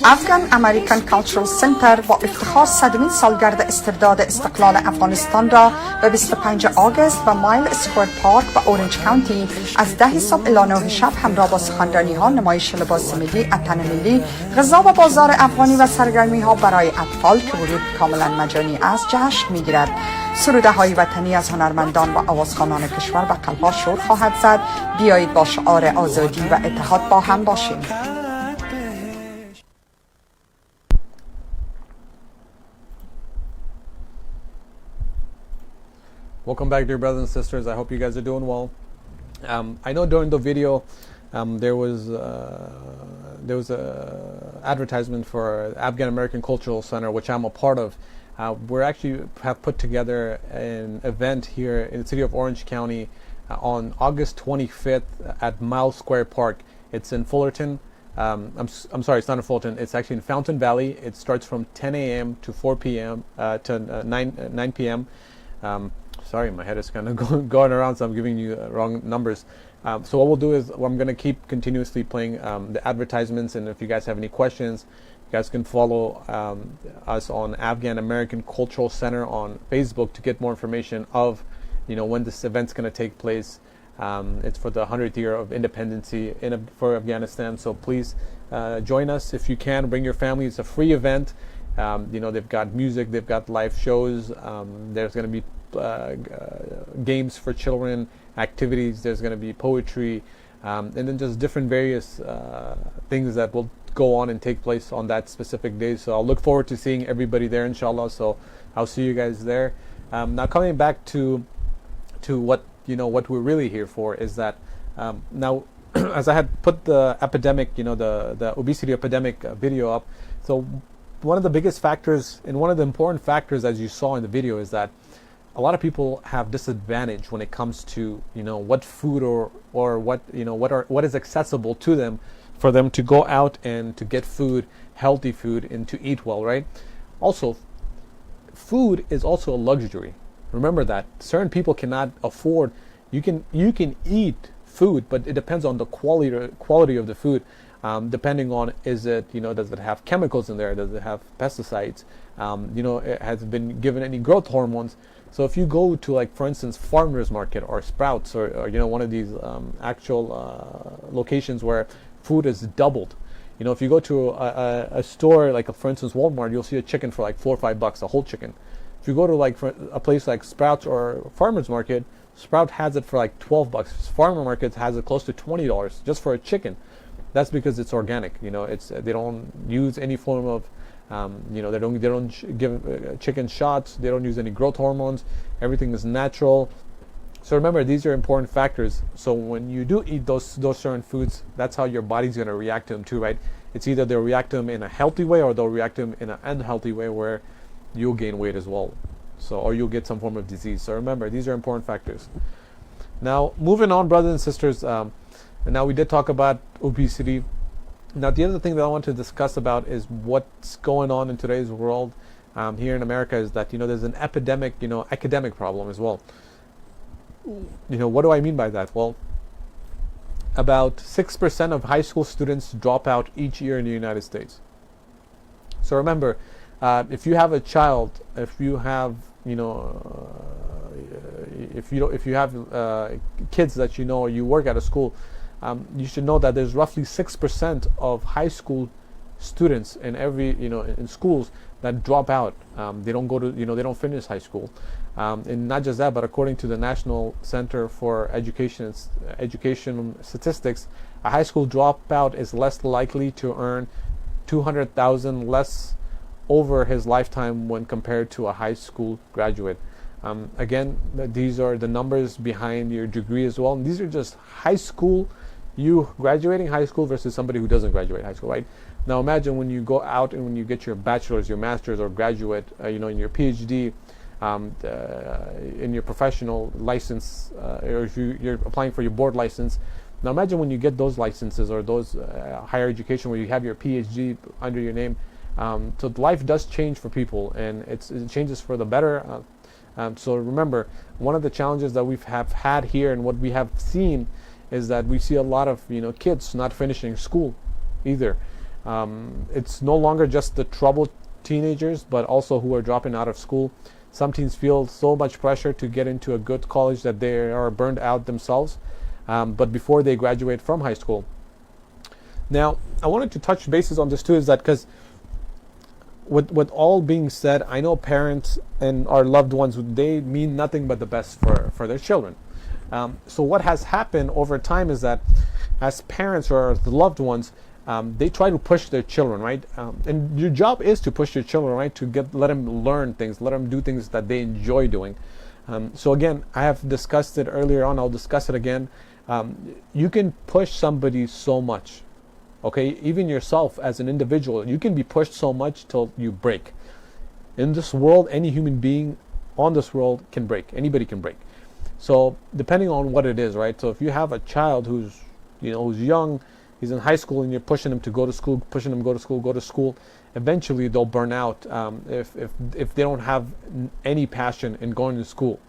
افغان امریکن کالچرال سنتر با افتخار 100مین سالگرد استرداد استقلال افغانستان را به 25 آگوست به مایل اسکوئر پارک و اورنج کانتی از 10 صبح الی 9 شب همراه با سخنرانی ها، نمایش لباس ملی، اتن ملی، غذا و بازار افغانی و سرگرمی ها برای اطفال که ورود کاملا مجانی است جشن میگیرد. سروده های وطنی از هنرمندان و آوازخوانان کشور به قلب‌ها شور خواهد زد. بیایید با شعار آزادی و اتحاد با هم باشیم. Welcome back, dear brothers and sisters. I hope you guys are doing well. I know during the video there was a advertisement for Afghan American Cultural Center, which I'm a part of. We're actually have put together an event here in the city of Orange County on August 25th at Mile Square Park. It's in Fullerton. I'm sorry, it's not in Fullerton. It's actually in Fountain Valley. It starts from 10 a.m. to 4 p.m. To 9 p.m. Sorry, my head is kind of going around, so I'm giving you wrong numbers. So what we'll do is I'm going to keep continuously playing the advertisements, and if you guys have any questions, you guys can follow us on Afghan American Cultural Center on Facebook to get more information of, when this event's going to take place. It's for the 100th year of independence for Afghanistan. So please join us if you can. Bring your family. It's a free event. They've got music, they've got live shows. There's going to be games for children, activities. There's going to be poetry, and then just different various things that will go on and take place on that specific day. So I'll look forward to seeing everybody there, inshallah. So I'll see you guys there. Now coming back to what we're really here for is that now as I had put the epidemic, the obesity epidemic video up. So one of the biggest factors and one of the important factors, as you saw in the video, is that a lot of people have disadvantage when it comes to what food or what is accessible to them for them to go out and to get food, healthy food, and to eat well, right? Also, food is also a luxury. Remember that certain people cannot afford. You can eat food, but it depends on the quality of the food. Depending on does it have chemicals in there? Does it have pesticides? It has been given any growth hormones. So if you go to, like, for instance, Farmers Market or Sprouts or one of these actual locations where food is doubled. If you go to a store like, for instance, Walmart, you'll see a chicken for like $4 or $5, a whole chicken. If you go to like a place like Sprouts or Farmers Market, Sprout has it for like $12. Farmer Market has it close to $20 just for a chicken. That's because it's organic. They don't use any form of they don't give chicken shots. They don't use any growth hormones. Everything is natural. So remember, these are important factors. So when you do eat those certain foods, that's how your body's going to react to them too, right? It's either they'll react to them in a healthy way or they'll react to them in an unhealthy way where you'll gain weight as well. Or you'll get some form of disease. So remember, these are important factors. Now, moving on, brothers and sisters, and now we did talk about obesity. Now, the other thing that I want to discuss about is what's going on in today's world here in America is that, there's an epidemic, academic problem as well. What do I mean by that? Well, about 6% of high school students drop out each year in the United States. So remember, if you have a child, if you have, if you have kids that you work at a school, you should know that there's roughly 6% of high school students in every, in schools that drop out. They don't go to, they don't finish high school. And not just that, but according to the National Center for Education Statistics, a high school dropout is less likely to earn $200,000 less over his lifetime when compared to a high school graduate. Again, these are the numbers behind your degree as well. And these are just high school, you graduating high school versus somebody who doesn't graduate high school, right? Now imagine when you go out and when you get your bachelor's, your master's, or graduate, in your PhD, in your professional license, or if you're applying for your board license. Now imagine when you get those licenses or those higher education where you have your PhD under your name. So life does change for people, and it changes for the better. So remember, one of the challenges that we have had here and what we have seen is that we see a lot of kids not finishing school either. It's no longer just the troubled teenagers, but also who are dropping out of school. Some teens feel so much pressure to get into a good college that they are burned out themselves, but before they graduate from high school. Now, I wanted to touch bases on this too, is that because with all being said, I know parents and our loved ones, they mean nothing but the best for their children. So what has happened over time is that as parents or the loved ones, they try to push their children, right? And your job is to push your children, right? To let them learn things, let them do things that they enjoy doing. So again, I have discussed it earlier on, I'll discuss it again. You can push somebody so much. Okay, even yourself as an individual, you can be pushed so much till you break. In this world, any human being on this world can break. Anybody can break. So depending on what it is, right? So if you have a child who's young, he's in high school, and you're pushing him to go to school, pushing him go to school, eventually they'll burn out if they don't have any passion in going to school.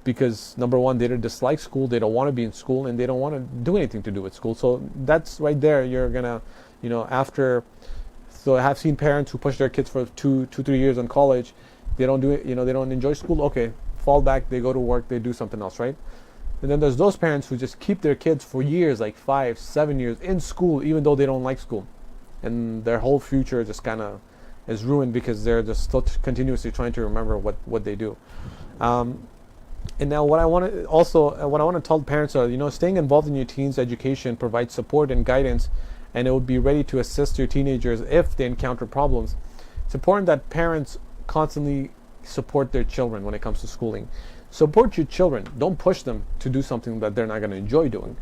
Because number one, they don't dislike school, they don't want to be in school, and they don't want to do anything to do with school. So that's right there. You're gonna, so I have seen parents who push their kids for 2-3 years in college. They don't do it, they don't enjoy school. Okay, fall back, they go to work, they do something else, right? And then there's those parents who just keep their kids for years, like 5-7 years in school, even though they don't like school, and their whole future just kind of is ruined because they're just still continuously trying to remember what they do. And now what I want to tell parents are, staying involved in your teens' education provides support and guidance, and it would be ready to assist your teenagers if they encounter problems. It's important that parents constantly support their children when it comes to schooling. Support your children. Don't push them to do something that they're not going to enjoy doing.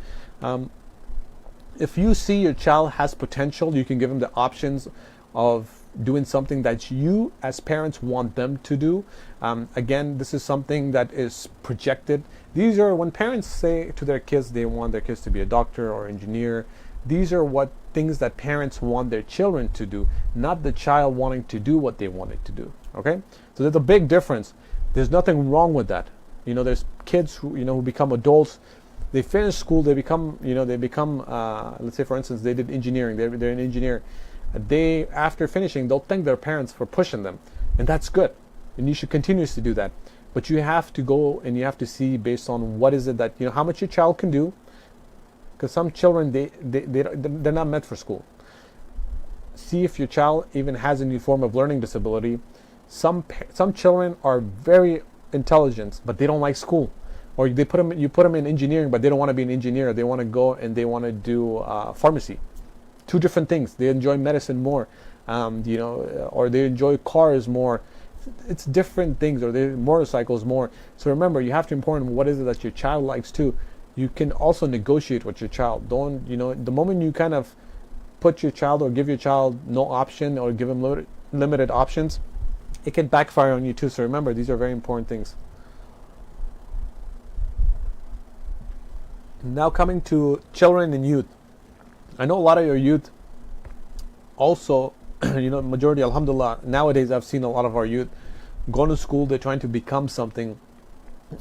If you see your child has potential, you can give them the options of doing something that you as parents want them to do. Again, this is something that is projected. These are when parents say to their kids they want their kids to be a doctor or engineer. These are what things that parents want their children to do, not the child wanting to do what they wanted to do. Okay, so there's a big difference. There's nothing wrong with that. There's kids who become adults. They finish school. They become let's say for instance they did engineering. They're an engineer. After finishing, they'll thank their parents for pushing them, and that's good, and you should continuously do that. But you have to go and you have to see based on what is it that how much your child can do, because some children they're not meant for school. See if your child even has any form of learning disability. Some children are very intelligent, but they don't like school, or you put them in engineering, but they don't want to be an engineer. They want to go and they want to do pharmacy. Two different things. They enjoy medicine more, or they enjoy cars more. It's different things, or they motorcycles more. So remember, you have to important what is it that your child likes too. You can also negotiate with your child. Don't the moment you kind of put your child or give your child no option or give them limited options, it can backfire on you too. So remember, these are very important things. Now coming to children and youth. I know a lot of your youth also, majority, alhamdulillah, nowadays I've seen a lot of our youth going to school, they're trying to become something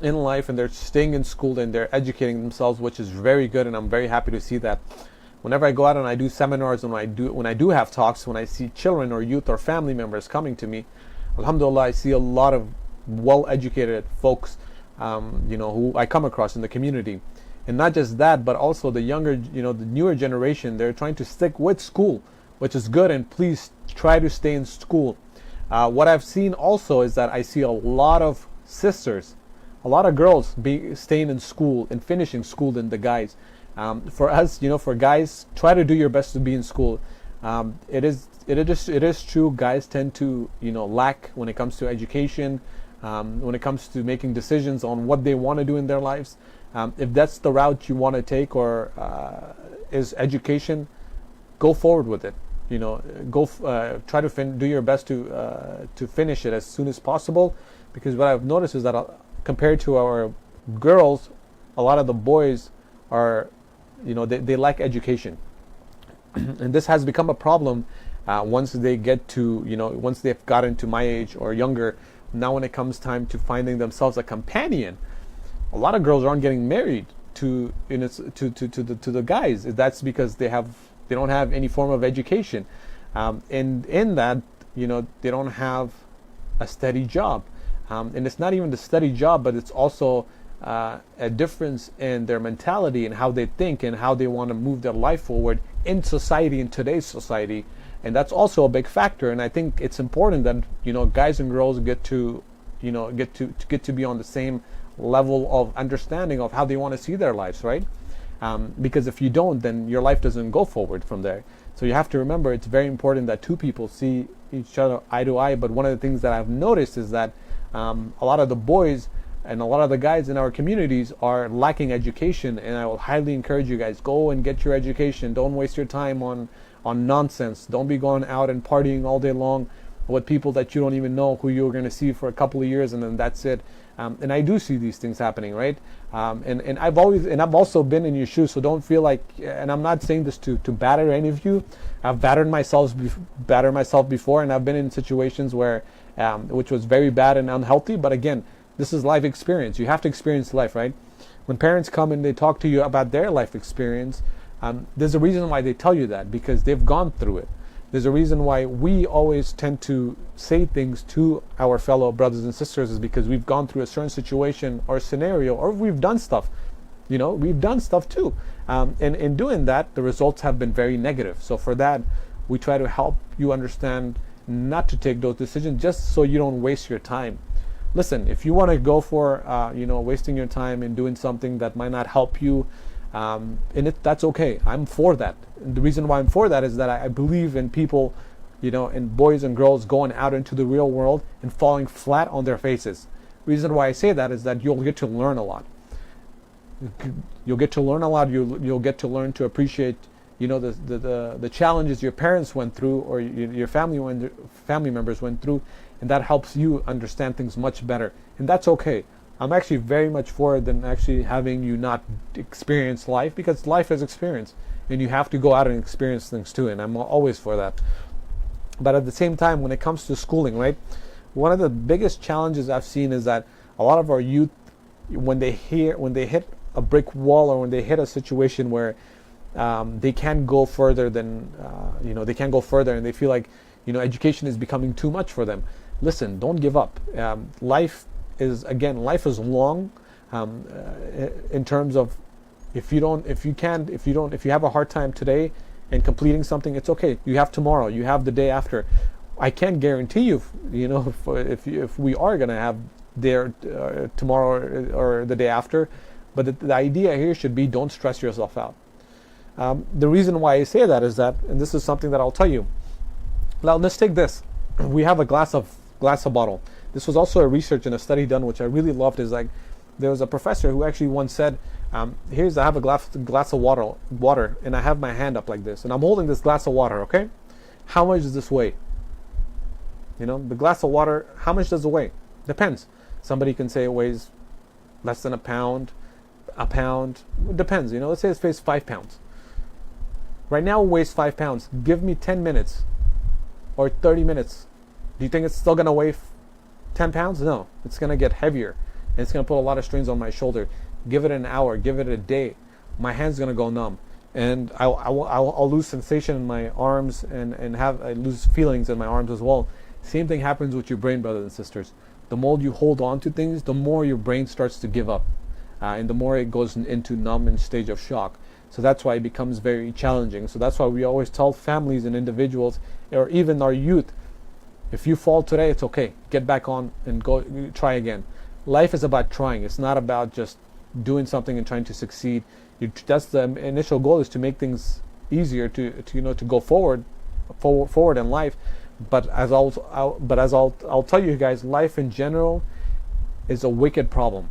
in life, and they're staying in school and they're educating themselves, which is very good, and I'm very happy to see that. Whenever I go out and I do seminars, and when I do have talks, when I see children or youth or family members coming to me, alhamdulillah, I see a lot of well-educated folks, who I come across in the community. And not just that, but also the younger, the newer generation, they're trying to stick with school, which is good, and please try to stay in school. What I've seen also is that I see a lot of sisters, a lot of girls staying in school and finishing school than the guys. For us, for guys, try to do your best to be in school. It is true, guys tend to, lack when it comes to education, when it comes to making decisions on what they want to do in their lives. If that's the route you want to take, or is education, go forward with it. Try to do your best to finish it as soon as possible, because what I've noticed is that compared to our girls, a lot of the boys are, they lack education, and this has become a problem once they get to, once they've gotten to my age or younger. Now when it comes time to finding themselves a companion, a lot of girls aren't getting married to the guys. That's because they don't have any form of education, and in that, they don't have a steady job, and it's not even the steady job, but it's also a difference in their mentality and how they think and how they want to move their life forward in society, in today's society. And that's also a big factor. And I think it's important that guys and girls get to be on the same level of understanding of how they want to see their lives, right? Because if you don't, then your life doesn't go forward from there. So you have to remember, it's very important that two people see each other eye to eye. But one of the things that I've noticed is that a lot of the boys and a lot of the guys in our communities are lacking education. And I will highly encourage you guys, go and get your education. Don't waste your time on nonsense. Don't be going out and partying all day long with people that you don't even know, who you're going to see for a couple of years and then that's it. And I do see these things happening, right? And I've also been in your shoes, so don't feel like, and I'm not saying this to batter any of you. I've battered myself before, and I've been in situations where which was very bad and unhealthy. But again, this is life experience. You have to experience life, right? When parents come and they talk to you about their life experience, there's a reason why they tell you that, because they've gone through it. There's a reason why we always tend to say things to our fellow brothers and sisters, is because we've gone through a certain situation or scenario, or we've done stuff. We've done stuff too. And in doing that, the results have been very negative. So for that, we try to help you understand not to take those decisions just so you don't waste your time. Listen, if you want to go for, wasting your time in doing something that might not help you, that's okay. I'm for that. And the reason why I'm for that is that I believe in people, in boys and girls going out into the real world and falling flat on their faces. The reason why I say that is that you'll get to learn a lot. You'll get to learn a lot. You'll get to learn to appreciate, the challenges your parents went through, or your family members went through, and that helps you understand things much better. And that's okay. I'm actually very much for it than actually having you not experience life, because life is experience and you have to go out and experience things too, and I'm always for that. But at the same time, when it comes to schooling, right, one of the biggest challenges I've seen is that a lot of our youth, when they hit a brick wall, or when they hit a situation where they can't go further than they can't go further, and they feel like education is becoming too much for them. Listen, don't give up. Life is long, in terms of if you have a hard time today in completing something, it's okay. You have tomorrow, you have the day after. I can't guarantee you, if we are going to have there tomorrow or the day after, but the idea here should be, don't stress yourself out. The reason why I say that is that, and this is something that I'll tell you. Now let's take this. We have a glass of bottle. This was also a research and a study done, which I really loved. Is like, there was a professor who actually once said, I have a glass of water, and I have my hand up like this, and I'm holding this glass of water, okay? How much does this weigh? The glass of water, how much does it weigh? Depends. Somebody can say it weighs less than a pound. It depends, let's say it weighs 5 pounds. Right now it weighs 5 pounds. Give me 10 minutes or 30 minutes. Do you think it's still going to weigh 10 pounds? No, it's going to get heavier, and it's going to put a lot of strains on my shoulder. Give it an hour, give it a day, my hand's going to go numb, and I'll lose sensation in my arms, and I lose feelings in my arms as well. Same thing happens with your brain, brothers and sisters. The more you hold on to things, the more your brain starts to give up, and the more it goes into numb and stage of shock. So that's why it becomes very challenging. So that's why we always tell families and individuals, or even our youth, if you fall today, it's okay. Get back on and go try again. Life is about trying. It's not about just doing something and trying to succeed. That's the initial goal, is to make things easier to go forward in life. But as I'll tell you guys, life in general is a wicked problem.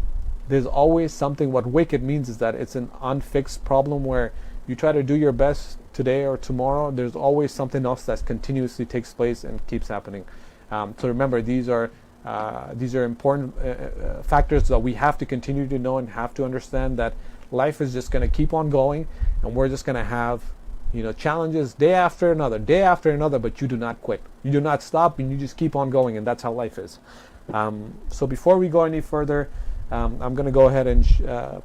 there's always something. What wicked means is that it's an unfixed problem where you try to do your best today or tomorrow, there's always something else that continuously takes place and keeps happening. So remember, these are important factors that we have to continue to know and have to understand, that life is just going to keep on going, and we're just going to have challenges day after another, but you do not quit. You do not stop, and you just keep on going, and that's how life is. So before we go any further, I'm going to go ahead and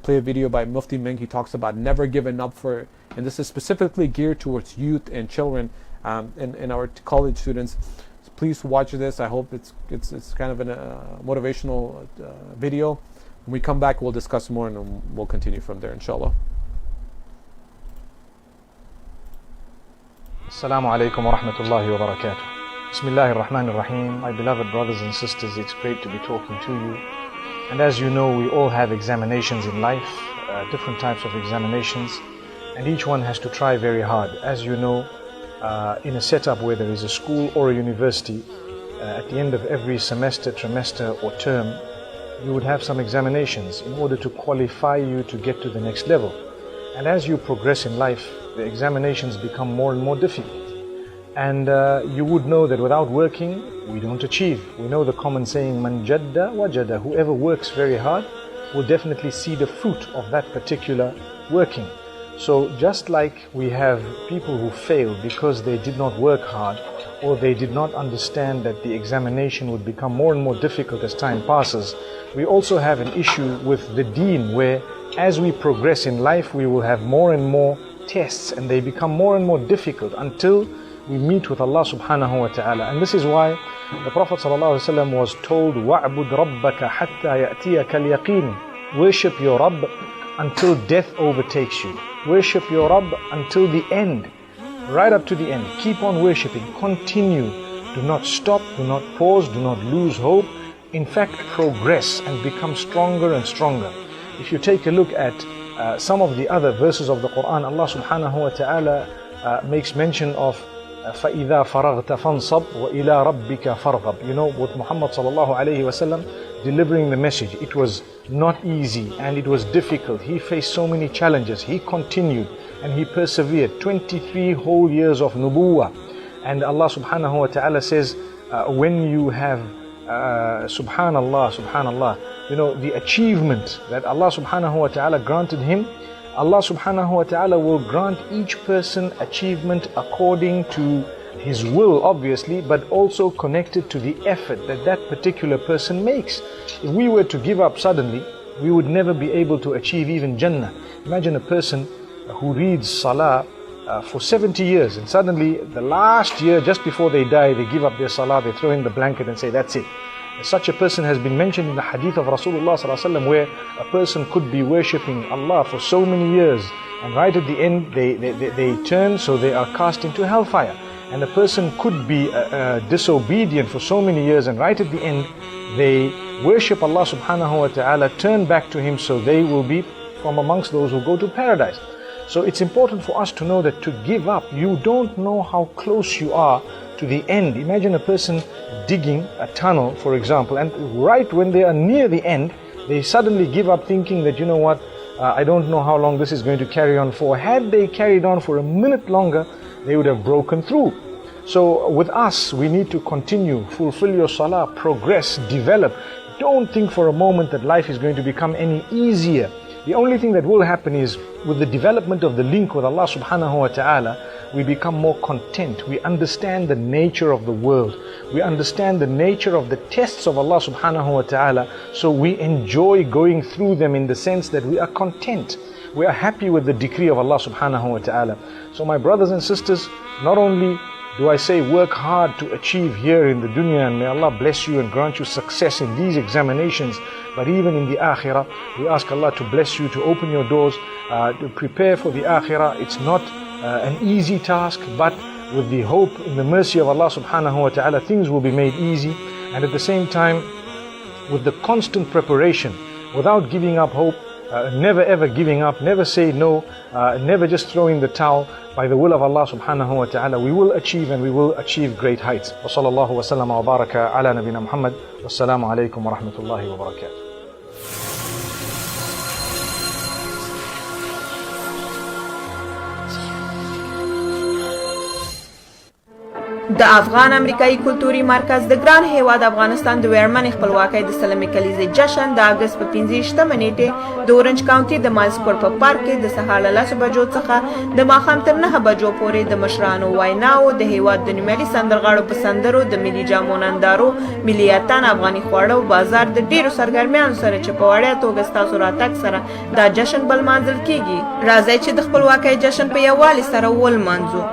play a video by Mufti Ming. He talks about never giving up and this is specifically geared towards youth and children and our college students. So please watch this. I hope it's kind of a motivational video. When we come back, we'll discuss more and we'll continue from there, inshallah. Assalamu alaikum wa rahmatullahi wa barakatuh. Bismillahir Rahmanir Rahim. My beloved brothers and sisters, it's great to be talking to you. And as you know, we all have examinations in life, different types of examinations, and each one has to try very hard. As you know, in a setup where there is a school or a university, at the end of every semester, trimester or term, you would have some examinations in order to qualify you to get to the next level. And as you progress in life, the examinations become more and more difficult. And you would know that without working, we don't achieve. We know the common saying, Man jadda wajada. Whoever works very hard will definitely see the fruit of that particular working. So just like we have people who fail because they did not work hard, or they did not understand that the examination would become more and more difficult as time passes, we also have an issue with the deen, where as we progress in life, we will have more and more tests, and they become more and more difficult until we meet with Allah subhanahu wa ta'ala. And this is why the Prophet ﷺ was told, وَعْبُدْ رَبَّكَ حَتَّى يَأْتِيَكَ الْيَقِينُ. Worship your Rabb until death overtakes you. Worship your Rabb until the end, right up to the end. Keep on worshipping, continue. Do not stop, do not pause, do not lose hope. In fact, progress and become stronger and stronger. If you take a look at some of the other verses of the Quran, Allah subhanahu wa ta'ala makes mention of فَإِذَا فَرَغْتَ فَانْصَبْ وَإِلَىٰ رَبِّكَ فَارْغَبْ. You know, with Muhammad sallallahu alayhi wasallam delivering the message, it was not easy and it was difficult. He faced so many challenges. He continued and he persevered. 23 whole years of nubuwah. And Allah subhanahu wa ta'ala says, when you have subhanallah, you know, the achievement that Allah subhanahu wa ta'ala granted him, Allah subhanahu wa ta'ala will grant each person achievement according to his will, obviously, but also connected to the effort that that particular person makes. If we were to give up suddenly, we would never be able to achieve even Jannah. Imagine a person who reads Salah for 70 years, and suddenly the last year, just before they die, they give up their Salah, they throw in the blanket and say, that's it. Such a person has been mentioned in the hadith of Rasulullah ﷺ, where a person could be worshipping Allah for so many years, and right at the end they turn, so they are cast into hellfire. And a person could be disobedient for so many years, and right at the end they worship Allah subhanahu wa ta'ala, turn back to Him, so they will be from amongst those who go to paradise. So it's important for us to know that to give up, you don't know how close you are to the end. Imagine a person digging a tunnel, for example, and right when they are near the end, they suddenly give up, thinking that, you know what, I don't know how long this is going to carry on for. Had they carried on for a minute longer, they would have broken through. So with us, we need to continue, fulfill your salah, progress, develop. Don't think for a moment that life is going to become any easier. The only thing that will happen is, with the development of the link with Allah subhanahu wa ta'ala, we become more content. We understand the nature of the world. We understand the nature of the tests of Allah subhanahu wa ta'ala. So we enjoy going through them in the sense that we are content. We are happy with the decree of Allah subhanahu wa ta'ala. So my brothers and sisters, not only do I say work hard to achieve here in the dunya, and may Allah bless you and grant you success in these examinations, but even in the akhirah, we ask Allah to bless you, to open your doors, to prepare for the akhirah. It's not an easy task, but with the hope in the mercy of Allah subhanahu wa ta'ala, things will be made easy. And at the same time, with the constant preparation, without giving up hope, never ever giving up, never say no, never just throwing the towel. By the will of Allah subhanahu wa ta'ala, we will achieve, and we will achieve great heights. Wa sallallahu wa sallam wa baraka ala nabina Muhammad. Wassalamu alaikum wa rahmatullahi wa barakatuh. د افغان امریکایي کلتوري مرکز د ګران هیواد افغانستان د ویرمنې خپلواکۍ د سلمې کلیزې جشن د اګست په 15 نیټې د اورنج کاونټي د مالسکور په پارک کې د سهار له 10 بجو څخه د ماښام تر 9 بجو پورې د مشرانو ویناو، د هیواد د نومیالي سندرغاړو په سندرو، د ملي جامو نندارو، ملي اتن، افغاني خواړه او بازار د ډیرو سرګرمیانو سره چې په وړیا توګه ستاسو راتګ سره دا جشن بل مانځل کیږي. راځئ چې د خپلواکۍ جشن په یووالي سره ولمانځو.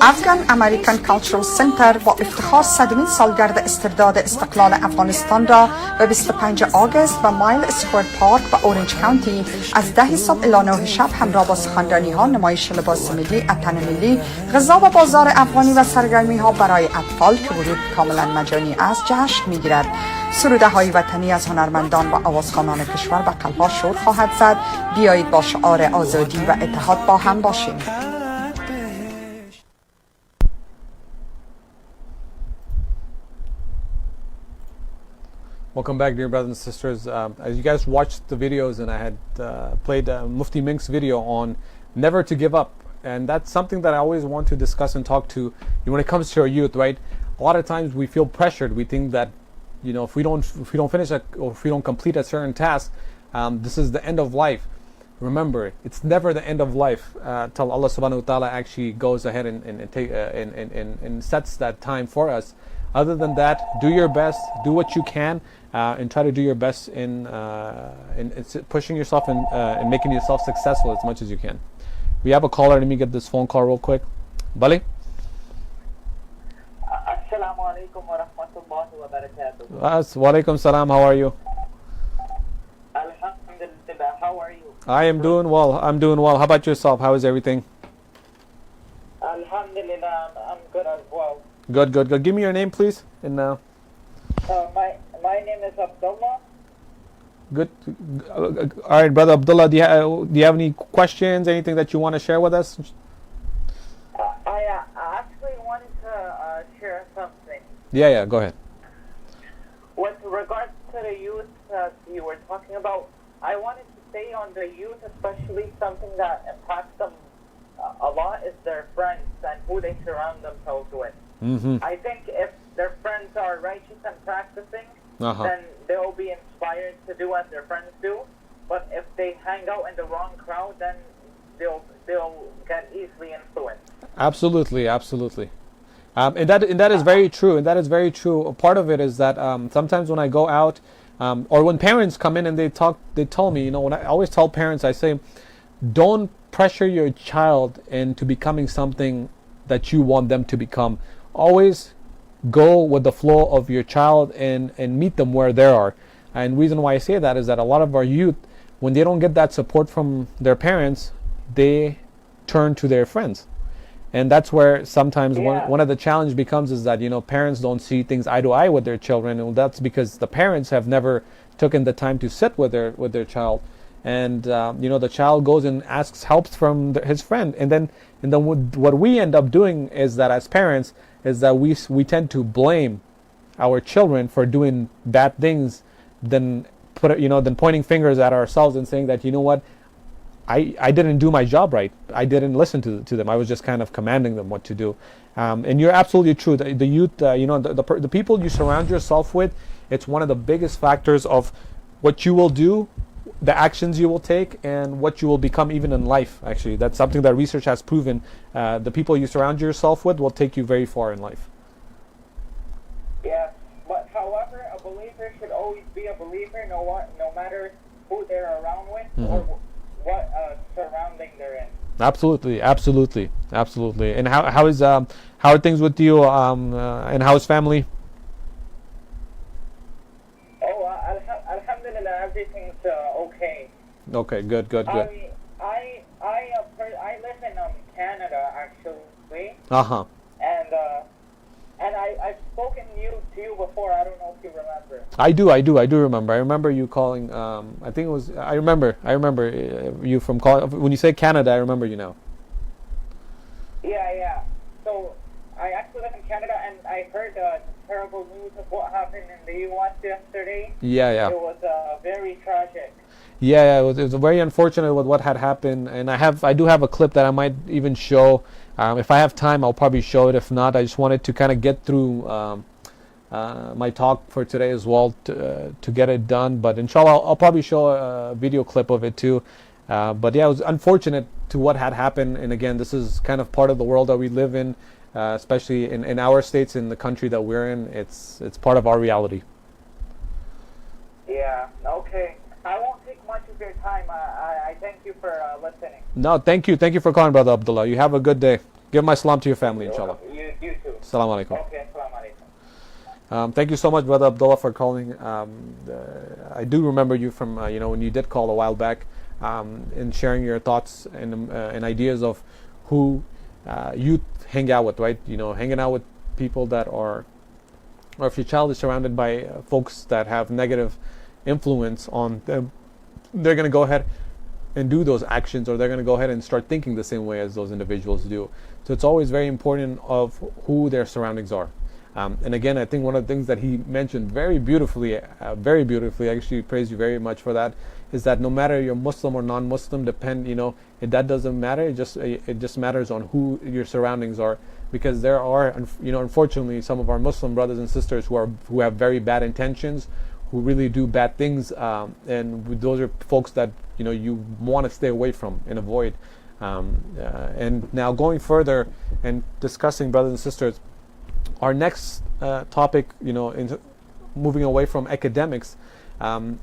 افغان امریکن کالچرال سنتر با افتخار 100مین سالگرد استرداد استقلال افغانستان را به 25 آگوست و مایل اسکوئر پارک و اورنج کانتی از 10 صبح الی 9 شب همراه با سخنرانی ها، نمایش لباس ملی، اتن ملی، غذا و بازار افغانی و سرگرمی ها برای اطفال که ورود کاملا مجانی است جشن میگیرد. سروده های وطنی از هنرمندان و آوازخوانان کشور و قلب‌ها شور خواهد زد. بیایید با شعار آزادی و اتحاد با هم باشیم. Welcome back, dear brothers and sisters. As you guys watched the videos, and I had played Mufti Mink's video on never to give up, and that's something that I always want to discuss and talk to when it comes to our youth, right? A lot of times we feel pressured. We think that, you know, if we don't finish or if we don't complete a certain task, this is the end of life. Remember, it's never the end of life till Allah subhanahu wa ta'ala actually goes ahead and sets that time for us. Other than that, do your best, do what you can, and try to do your best in pushing yourself and making yourself successful as much as you can. We have a caller. Let me get this phone call real quick. Wali? Assalamu alaikum wa rahmatullahi wa barakatuh. Wa alaikum salam. How are you? Alhamdulillah. How are you? I am doing well. I'm doing well. How about yourself? How is everything? Alhamdulillah. I'm good as well. Good, good, good. Give me your name, please. And my name is Abdullah. Good. All right, brother Abdullah. Do you have any questions? Anything that you want to share with us? I actually wanted to share something. Yeah. Go ahead. With regards to the youth that you were talking about, I wanted to say on the youth, especially something that impacts them a lot is their friends and who they surround themselves with. Mm-hmm. I think if their friends are righteous and practicing, then they'll be inspired to do as their friends do. But if they hang out in the wrong crowd, then they'll get easily influenced. Absolutely. And that is very true. And that is very true. A part of it is that sometimes when I go out, or when parents come in and they tell me, you know, when I always tell parents, I say, don't pressure your child into becoming something that you want them to become. Always go with the flow of your child and meet them where they are. And the reason why I say that is that a lot of our youth, when they don't get that support from their parents, they turn to their friends. And that's where sometimes one of the challenge becomes is that, you know, parents don't see things eye to eye with their children, and that's because the parents have never taken the time to sit with their child. And you know, the child goes and asks help from his friend, and then what we end up doing is that as parents is that we tend to blame our children for doing bad things, then pointing fingers at ourselves and saying that, you know what, I didn't do my job right. I didn't listen to them. I was just kind of commanding them what to do. And you're absolutely true. The youth, you know, the people you surround yourself with, it's one of the biggest factors of what you will do, the actions you will take, and what you will become even in life. Actually, that's something that research has proven. The people you surround yourself with will take you very far in life. Yeah, but however, a believer should always be a believer, no matter who they're around with or what surrounding they're in. Absolutely. And how are things with you? And how is family? Alhamdulillah, everything's okay. Okay, good. I live in Canada actually. And I've spoken to you before. I don't know if you remember. I do remember. I remember you calling. I think it was. I remember you from calling. When you say Canada, I remember you now. Yeah. So I actually live in Canada, and I heard terrible news of what happened in the U.S. yesterday. Yeah. It was very tragic. Yeah, it was very unfortunate with what had happened, and I do have a clip that I might even show. If I have time, I'll probably show it. If not, I just wanted to kind of get through my talk for today as well to get it done. But inshallah, I'll probably show a video clip of it too. But yeah, it was unfortunate to what had happened, and again, this is kind of part of the world that we live in, especially in our states, in the country that we're in. It's part of our reality. Yeah, okay. I won't take much of your time. I thank you for listening. No, thank you for calling, Brother Abdullah. You have a good day. Give my salam to your family, inshallah. You too. Assalamu alaikum. Okay, assalamu alaikum. Thank you so much, Brother Abdullah, for calling. I do remember you from when you did call a while back, and sharing your thoughts and ideas of who youth hang out with, right? Hanging out with people that are, or if your child is surrounded by folks that have negative influence on them, they're going to go ahead and do those actions, or they're going to go ahead and start thinking the same way as those individuals do. So it's always very important of who their surroundings are. And again, I think one of the things that he mentioned very beautifully, I actually praise you very much for that, is that no matter you're Muslim or non-Muslim, that doesn't matter. It just matters on who your surroundings are, because there are, unfortunately, some of our Muslim brothers and sisters who have very bad intentions, who really do bad things, and those are folks that you want to stay away from and avoid. And now going further and discussing, brothers and sisters, our next topic, moving away from academics,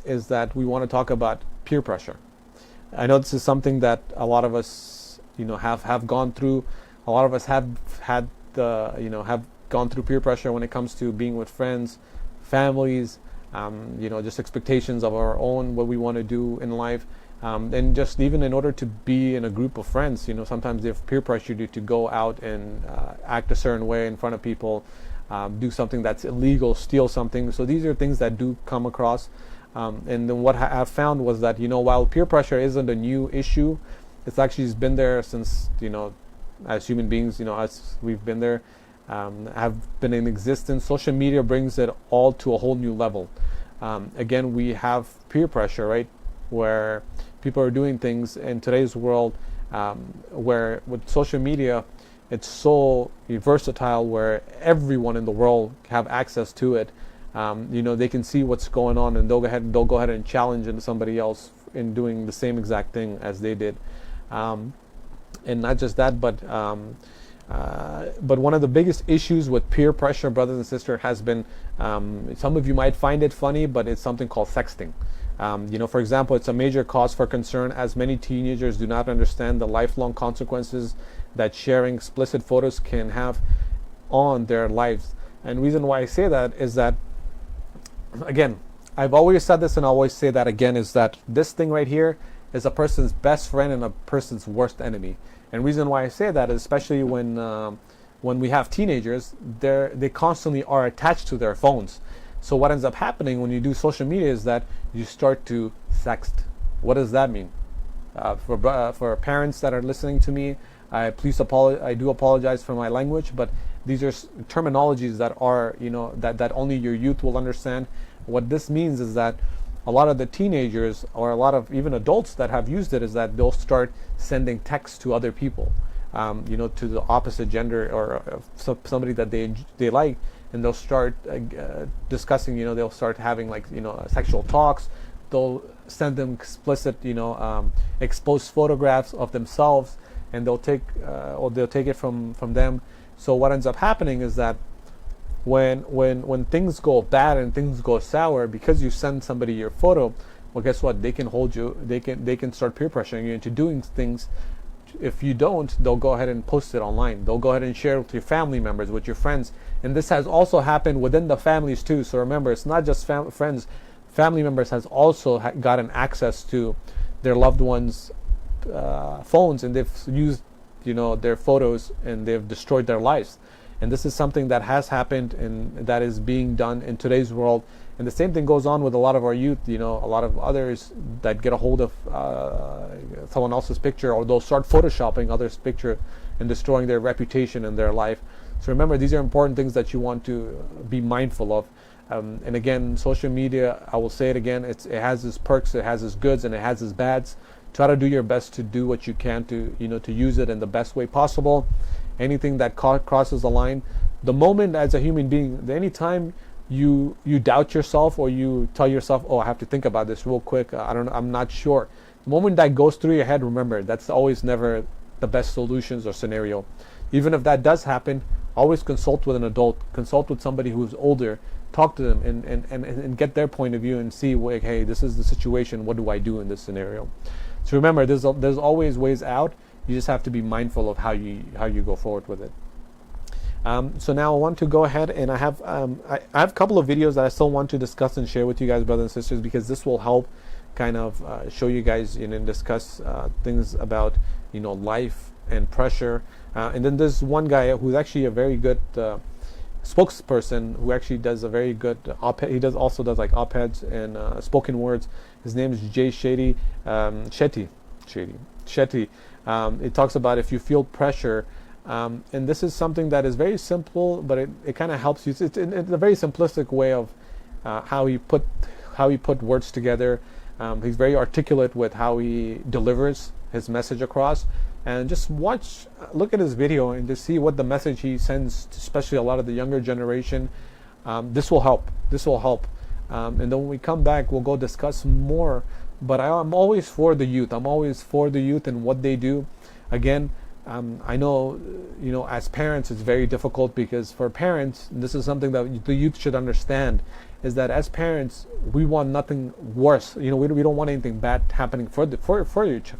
is that we want to talk about peer pressure. I know this is something that a lot of us, have gone through. A lot of us have gone through peer pressure when it comes to being with friends, families, just expectations of our own, what we want to do in life. And just even in order to be in a group of friends, sometimes they've peer pressured you to go out and act a certain way in front of people, do something that's illegal, steal something. So these are things that do come across. And then what I've found was that, while peer pressure isn't a new issue, it's actually been there since, as human beings, as we've been there, have been in existence. Social media brings it all to a whole new level. Again, we have peer pressure, right? Where people are doing things in today's world, where with social media, it's so versatile, where everyone in the world have access to it. They can see what's going on, and they'll go ahead and challenge somebody else in doing the same exact thing as they did. And not just that, but one of the biggest issues with peer pressure, brothers and sisters, has been, some of you might find it funny, but it's something called sexting. For example, it's a major cause for concern, as many teenagers do not understand the lifelong consequences that sharing explicit photos can have on their lives. And the reason why I say that is that, again, I've always said this and I always say that again, is that this thing right here is a person's best friend and a person's worst enemy. And the reason why I say that is especially when we have teenagers, they constantly are attached to their phones. So what ends up happening when you do social media is that you start to sext. What does that mean? For parents that are listening to me, I do apologize for my language, but these are terminologies that are, that only your youth will understand. What this means is that a lot of the teenagers, or a lot of even adults that have used it, is that they'll start sending texts to other people, to the opposite gender, or somebody that they like, and they'll start discussing, they'll start having sexual talks. They'll send them explicit, exposed photographs of themselves, and they'll take it from them. So what ends up happening is that when things go bad and things go sour, because you send somebody your photo, well, guess what? They can hold you. They can start peer pressuring you into doing things. If you don't, they'll go ahead and post it online. They'll go ahead and share it with your family members, with your friends. And this has also happened within the families too. So remember, it's not just friends. Family members has also gotten access to their loved ones' phones, and they've used, their photos, and they've destroyed their lives. And this is something that has happened and that is being done in today's world. And the same thing goes on with a lot of our youth, a lot of others that get a hold of someone else's picture, or they'll start photoshopping others' picture and destroying their reputation and their life. So remember, these are important things that you want to be mindful of. And again, social media, I will say it again, it has its perks, it has its goods, and it has its bads. Try to do your best to do what you can to, to use it in the best way possible. Anything that crosses the line, the moment as a human being, anytime you doubt yourself or you tell yourself, oh, I have to think about this real quick, I'm not sure. The moment that goes through your head, remember, that's always never the best solutions or scenario. Even if that does happen, always consult with an adult, consult with somebody who's older, talk to them and get their point of view and see, like, hey, this is the situation, what do I do in this scenario? So remember, there's always ways out. You just have to be mindful of how you go forward with it. So now I want to go ahead and I have a couple of videos that I still want to discuss and share with you guys, brothers and sisters, because this will help kind of show you guys and discuss things about life and pressure. And then there's one guy who's actually a very good spokesperson who actually does a very good op-ed. He also does like op-eds and spoken words. His name is Jay Shetty. It talks about if you feel pressure, and this is something that is very simple, but it kind of helps you. It's a very simplistic way of how he put words together. He's very articulate with how he delivers his message across. And just look at his video and just see what the message he sends, especially a lot of the younger generation. This will help. And then when we come back, we'll go discuss more. But I'm always for the youth. I'm always for the youth and what they do. Again, I know, as parents, it's very difficult because for parents, this is something that the youth should understand, is that as parents, we want nothing worse. We don't want anything bad happening for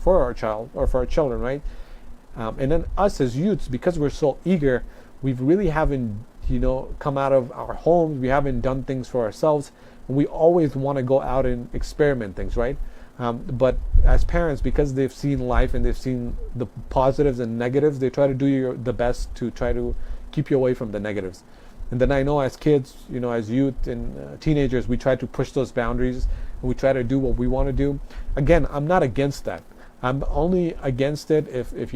our child or for our children, right? And then us as youths, because we're so eager, we really haven't, come out of our homes. We haven't done things for ourselves. And we always want to go out and experiment things, right? But as parents, because they've seen life and they've seen the positives and negatives, they try to do the best to try to keep you away from the negatives. And then I know as kids, as youth and teenagers, we try to push those boundaries and we try to do what we want to do. Again, I'm not against that. I'm only against it if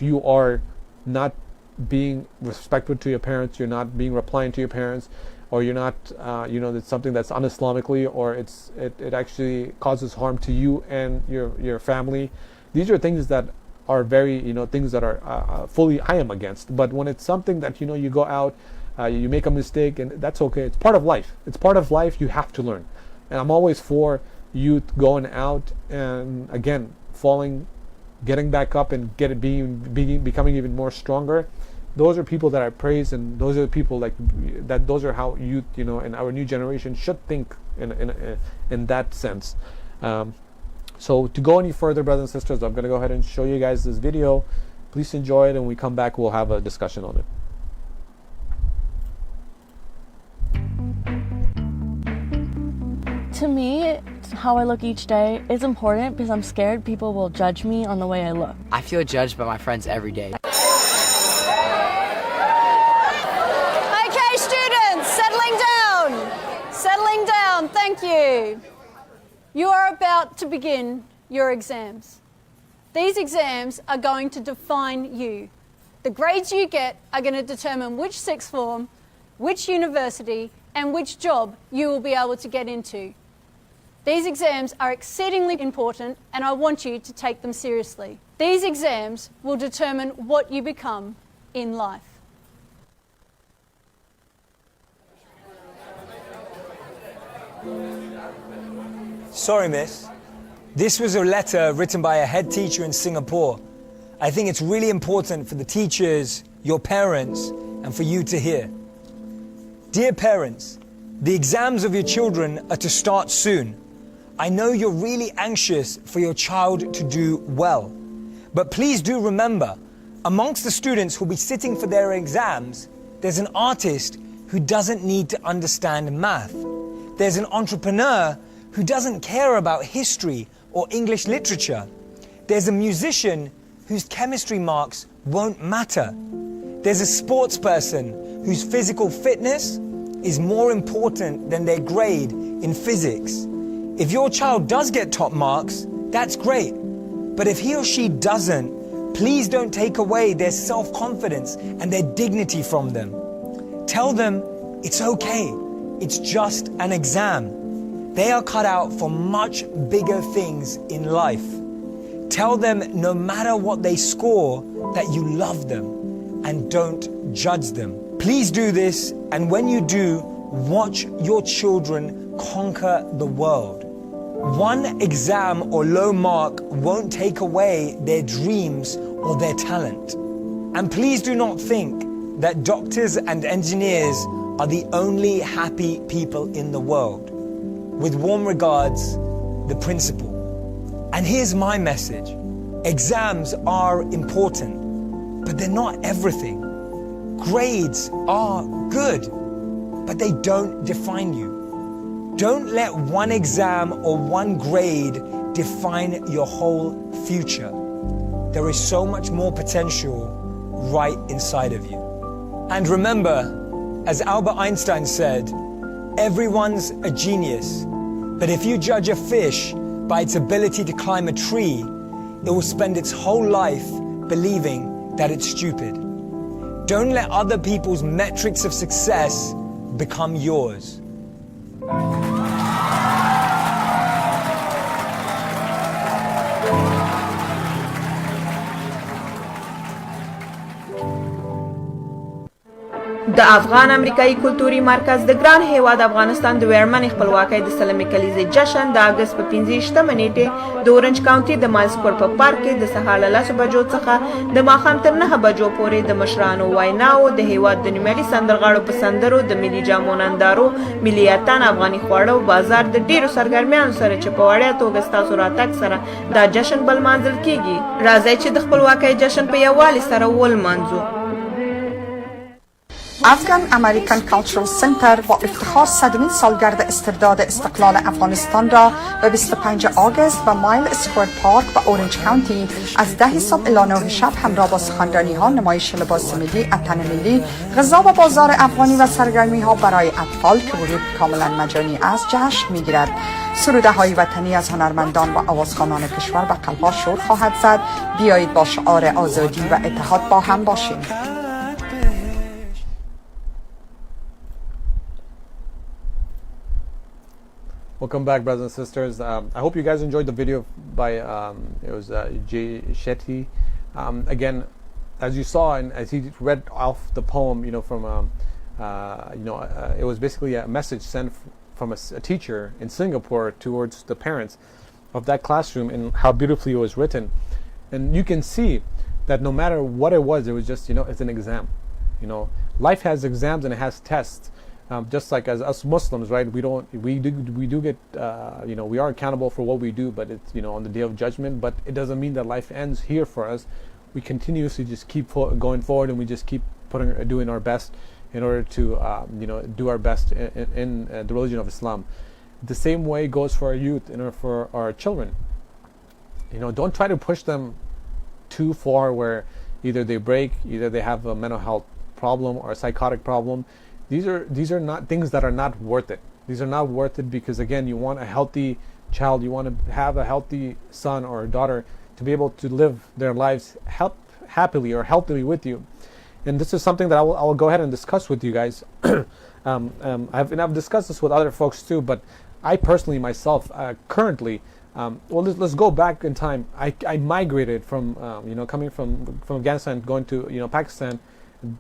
you are not being respectful to your parents, you're not being replying to your parents, or you're not, it's something that's un-Islamically, or it actually causes harm to you and your family. These are things that are very, things that are fully I am against. But when it's something that, you go out, you make a mistake, and that's okay. It's part of life. It's part of life. You have to learn. And I'm always for youth going out and, again, falling, getting back up and becoming even more stronger. Those are people that I praise, and those are the people that. Those are how youth, and our new generation should think in that sense. So to go any further, brothers and sisters, I'm going to go ahead and show you guys this video. Please enjoy it, and when we come back, we'll have a discussion on it. To me, how I look each day is important because I'm scared people will judge me on the way I look. I feel judged by my friends every day. Settling down, thank you. You are about to begin your exams. These exams are going to define you. The grades you get are going to determine which sixth form, which university, and which job you will be able to get into. These exams are exceedingly important, and I want you to take them seriously. These exams will determine what you become in life. Sorry, miss. This was a letter written by a head teacher in Singapore. I think it's really important for the teachers, your parents, and for you to hear. Dear parents, the exams of your children are to start soon. I know you're really anxious for your child to do well. But please do remember, amongst the students who'll be sitting for their exams, there's an artist who doesn't need to understand math. There's an entrepreneur who doesn't care about history or English literature. There's a musician whose chemistry marks won't matter. There's a sports person whose physical fitness is more important than their grade in physics. If your child does get top marks, that's great. But if he or she doesn't, please don't take away their self-confidence and their dignity from them. Tell them it's okay. It's just an exam. They are cut out for much bigger things in life. Tell them no matter what they score, that you love them and don't judge them. Please do this, and when you do, watch your children conquer the world. One exam or low mark won't take away their dreams or their talent. And please do not think that doctors and engineers are the only happy people in the world. With warm regards, the principal. And here's my message. Exams are important, but they're not everything. Grades are good, but they don't define you. Don't let one exam or one grade define your whole future. There is so much more potential right inside of you. And remember, as Albert Einstein said, everyone's a genius, but if you judge a fish by its ability to climb a tree, it will spend its whole life believing that it's stupid. Don't let other people's metrics of success become yours. د افغان امریکایي کلتوري مرکز د ګران هیواد افغانستان د ویرمنې خپلواکۍ د سلمې کلیزې جشن د اګست په 15 نیټې د اورنج کاونټي د مالسکور په پارک کې د سهار له 10 بجو څخه د ماښام تر 9 بجو پورې د مشرانو ویناو، د هیواد د نومیالي سندرغاړو په سندرو، د ملي جامو نندارو، ملي اتڼ، افغاني خواړه او بازار د ډیرو سرګرمیانو سره چې په وړیا توګه ستاسو راتګ سره دا جشن بل مانځل کیږي. راځئ چې د خپلواکۍ جشن په یووالي سره ولمانځو. افغان امریکن کالچرال سنتر با افتخار 100مین سالگرد استرداد استقلال افغانستان را به 25 آگوست به مایل اسکوئر پارک و اورنج کانتی از 10 صبح الی 9 شب همراه با سخنرانی ها، نمایش لباس ملی، اتن ملی، غذا و بازار افغانی و سرگرمی ها برای اطفال که ورود کاملا مجانی است جشن میگیرد. سروده های وطنی از هنرمندان و آوازخوانان کشور به قلب‌ها شور خواهد زد. بیایید با شعار آزادی و اتحاد با هم باشیم. Welcome back, brothers and sisters. I hope you guys enjoyed the video by it was Jay Shetty. Again, as you saw and as he read off the poem, from it was basically a message sent from a teacher in Singapore towards the parents of that classroom, and how beautifully it was written. And you can see that no matter what it was just it's an exam. Life has exams and it has tests. Just like as us Muslims, right? We do get we are accountable for what we do, but it's on the day of judgment. But it doesn't mean that life ends here for us. We continuously just keep going forward, and we just keep doing our best in order to do our best in the religion of Islam. The same way goes for our youth and for our children. Don't try to push them too far where either they break, either they have a mental health problem or a psychotic problem. These are not things that are not worth it. These are not worth it because, again, you want a healthy child, you want to have a healthy son or a daughter to be able to live their lives happily or healthily with you. And this is something that I will go ahead and discuss with you guys. I've discussed this with other folks too, but I personally myself currently, let's go back in time. I migrated from coming from Afghanistan, going to Pakistan,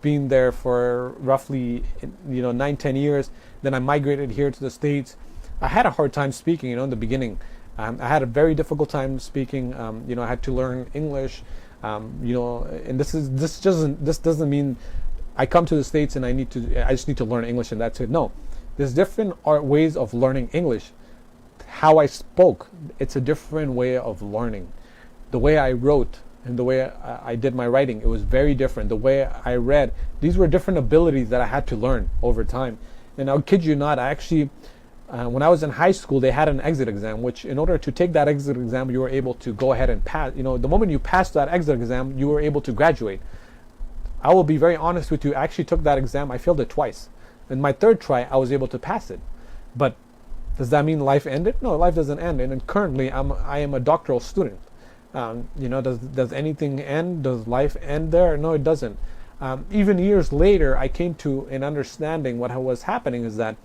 being there for roughly 9-10 years. Then I migrated here to the States. I had a hard time speaking in the beginning. I had a very difficult time speaking. I had to learn English, and this doesn't mean I come to the States and I just need to learn English and that's it. No, there's different ways of learning English. How I spoke, it's a different way of learning. The way I wrote and the way I did my writing, it was very different. The way I read, these were different abilities that I had to learn over time. And I'll kid you not, I actually, when I was in high school, they had an exit exam, which in order to take that exit exam, you were able to go ahead and pass. The moment you passed that exit exam, you were able to graduate. I will be very honest with you, I actually took that exam, I failed it twice. In my third try, I was able to pass it. But does that mean life ended? No, life doesn't end. And currently, I am a doctoral student. Does anything end? Does life end there? No, it doesn't. Even years later, I came to an understanding what was happening is that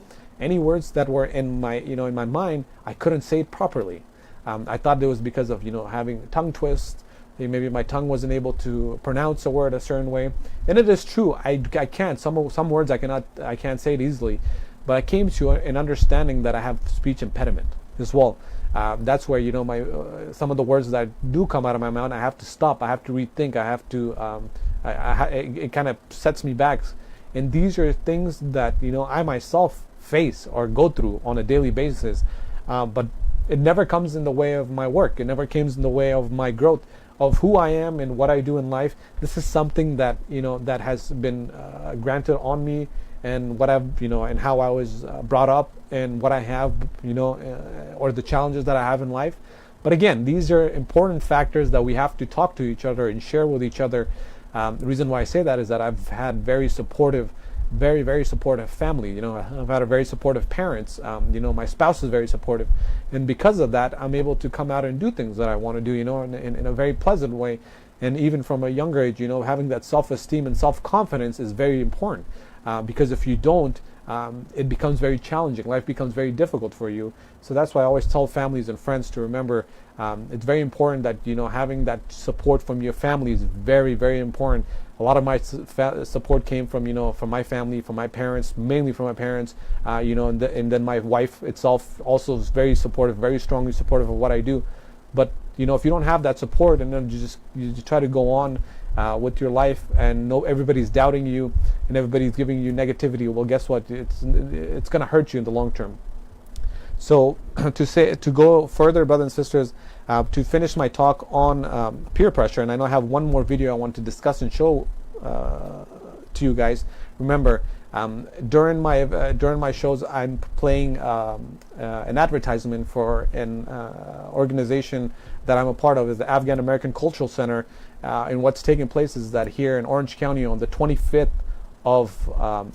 Any words that were in my, in my mind, I couldn't say it properly. I thought it was because of, having tongue twists. Maybe my tongue wasn't able to pronounce a word a certain way, and it is true. I can't. Some words I can't say it easily, but I came to an understanding that I have speech impediment as well. That's where my some of the words that do come out of my mouth, I have to stop. I have to rethink. I have to. It kind of sets me back, and these are things that I myself face or go through on a daily basis, but it never comes in the way of my work. It never comes in the way of my growth, of who I am and what I do in life. This is something that that has been granted on me, and what I've and how I was brought up, and what I have or the challenges that I have in life. But again, these are important factors that we have to talk to each other and share with each other. The reason why I say that is that I've had very supportive, very supportive family. I've had a very supportive parents. My spouse is very supportive, and because of that, I'm able to come out and do things that I want to do. In a very pleasant way, and even from a younger age, having that self-esteem and self-confidence is very important. Because if you don't, it becomes very challenging. Life becomes very difficult for you. So that's why I always tell families and friends to remember, it's very important that having that support from your family is very important. A lot of my support came from from my family, from my parents, mainly from my parents. And then my wife itself also is very supportive, very strongly supportive of what I do. But if you don't have that support, and then you try to go on with your life, and everybody's doubting you and everybody's giving you negativity, well, guess what? It's going to hurt you in the long term. So to go further, brothers and sisters, to finish my talk on peer pressure, and I know I have one more video I want to discuss and show to you guys. Remember, during my shows, I'm playing an advertisement for an organization that I'm a part of, is the Afghan American Cultural Center. And what's taking place is that here in Orange County on the 25th of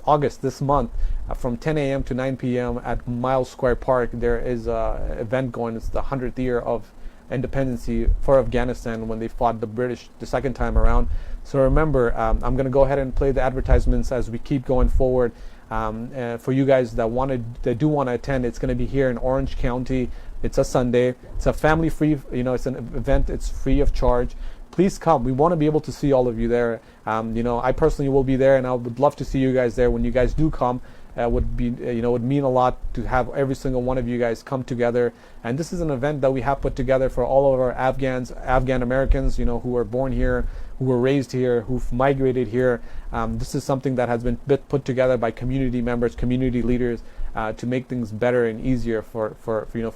August this month, from 10 a.m. to 9 p.m. at Miles Square Park, there is an event going. It's the 100th year of independence for Afghanistan, when they fought the British the second time around. So remember, I'm going to go ahead and play the advertisements as we keep going forward. For you guys that do want to attend, it's going to be here in Orange County. It's a Sunday. It's a family-free. It's an event. It's free of charge. Please come. We want to be able to see all of you there. I personally will be there, and I would love to see you guys there. When you guys do come, would mean a lot to have every single one of you guys come together. And this is an event that we have put together for all of our Afghan Americans, who were born here, who were raised here, who've migrated here. This is something that has been put together by community members, community leaders, to make things better and easier for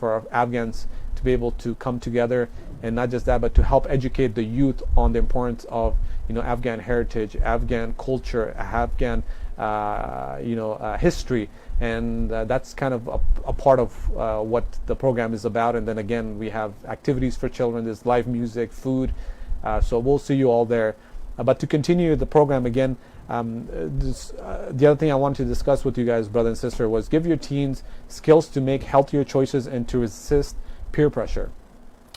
our Afghans to be able to come together. And not just that, but to help educate the youth on the importance of Afghan heritage, Afghan culture, Afghan history, and that's kind of a part of what the program is about. And then again, we have activities for children. There's live music, food. So we'll see you all there. But to continue the program again, the other thing I wanted to discuss with you guys, brother and sister, was give your teens skills to make healthier choices and to resist peer pressure.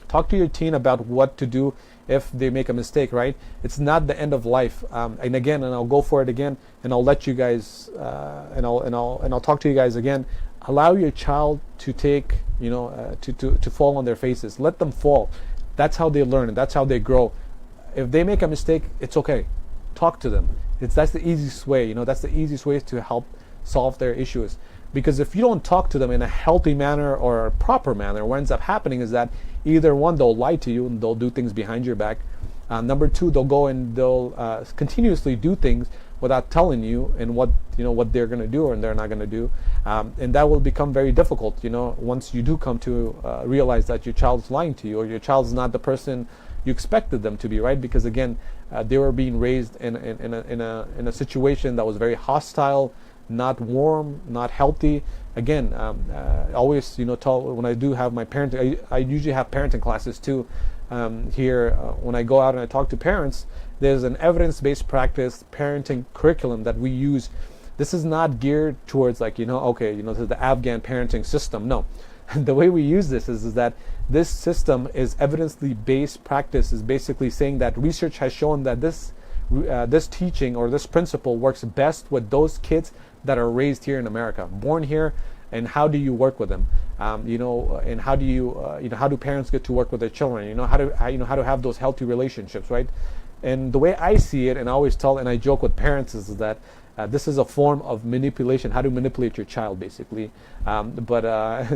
Talk to your teen about what to do if they make a mistake, right? It's not the end of life. And I'll go for it again, and I'll let you guys, and I'll talk to you guys again. Allow your child to take, to fall on their faces. Let them fall. That's how they learn, and that's how they grow. If they make a mistake, it's okay. Talk to them. That's the easiest way. That's the easiest way to help solve their issues. Because if you don't talk to them in a healthy manner or a proper manner, what ends up happening is that either one, they'll lie to you and they'll do things behind your back. Number two, they'll go and they'll continuously do things without telling you and what they're going to do or they're not going to do, and that will become very difficult. Once you do come to realize that your child's lying to you or your child's not the person you expected them to be, right? Because again, they were being raised in a situation that was very hostile, not warm, not healthy. Again, always tell when I do have my parenting, I usually have parenting classes too. Here, when I go out and I talk to parents, there's an evidence-based practice parenting curriculum that we use. This is not geared towards this is the Afghan parenting system. No, the way we use this is that this system is evidence-based practice. Is basically saying that research has shown that this teaching or this principle works best with those kids that are raised here in America, born here, and how do you work with them, and how do how do parents get to work with their children, how to have those healthy relationships, right? And the way I see it, and I always tell and I joke with parents, is that this is a form of manipulation, how to manipulate your child, basically. But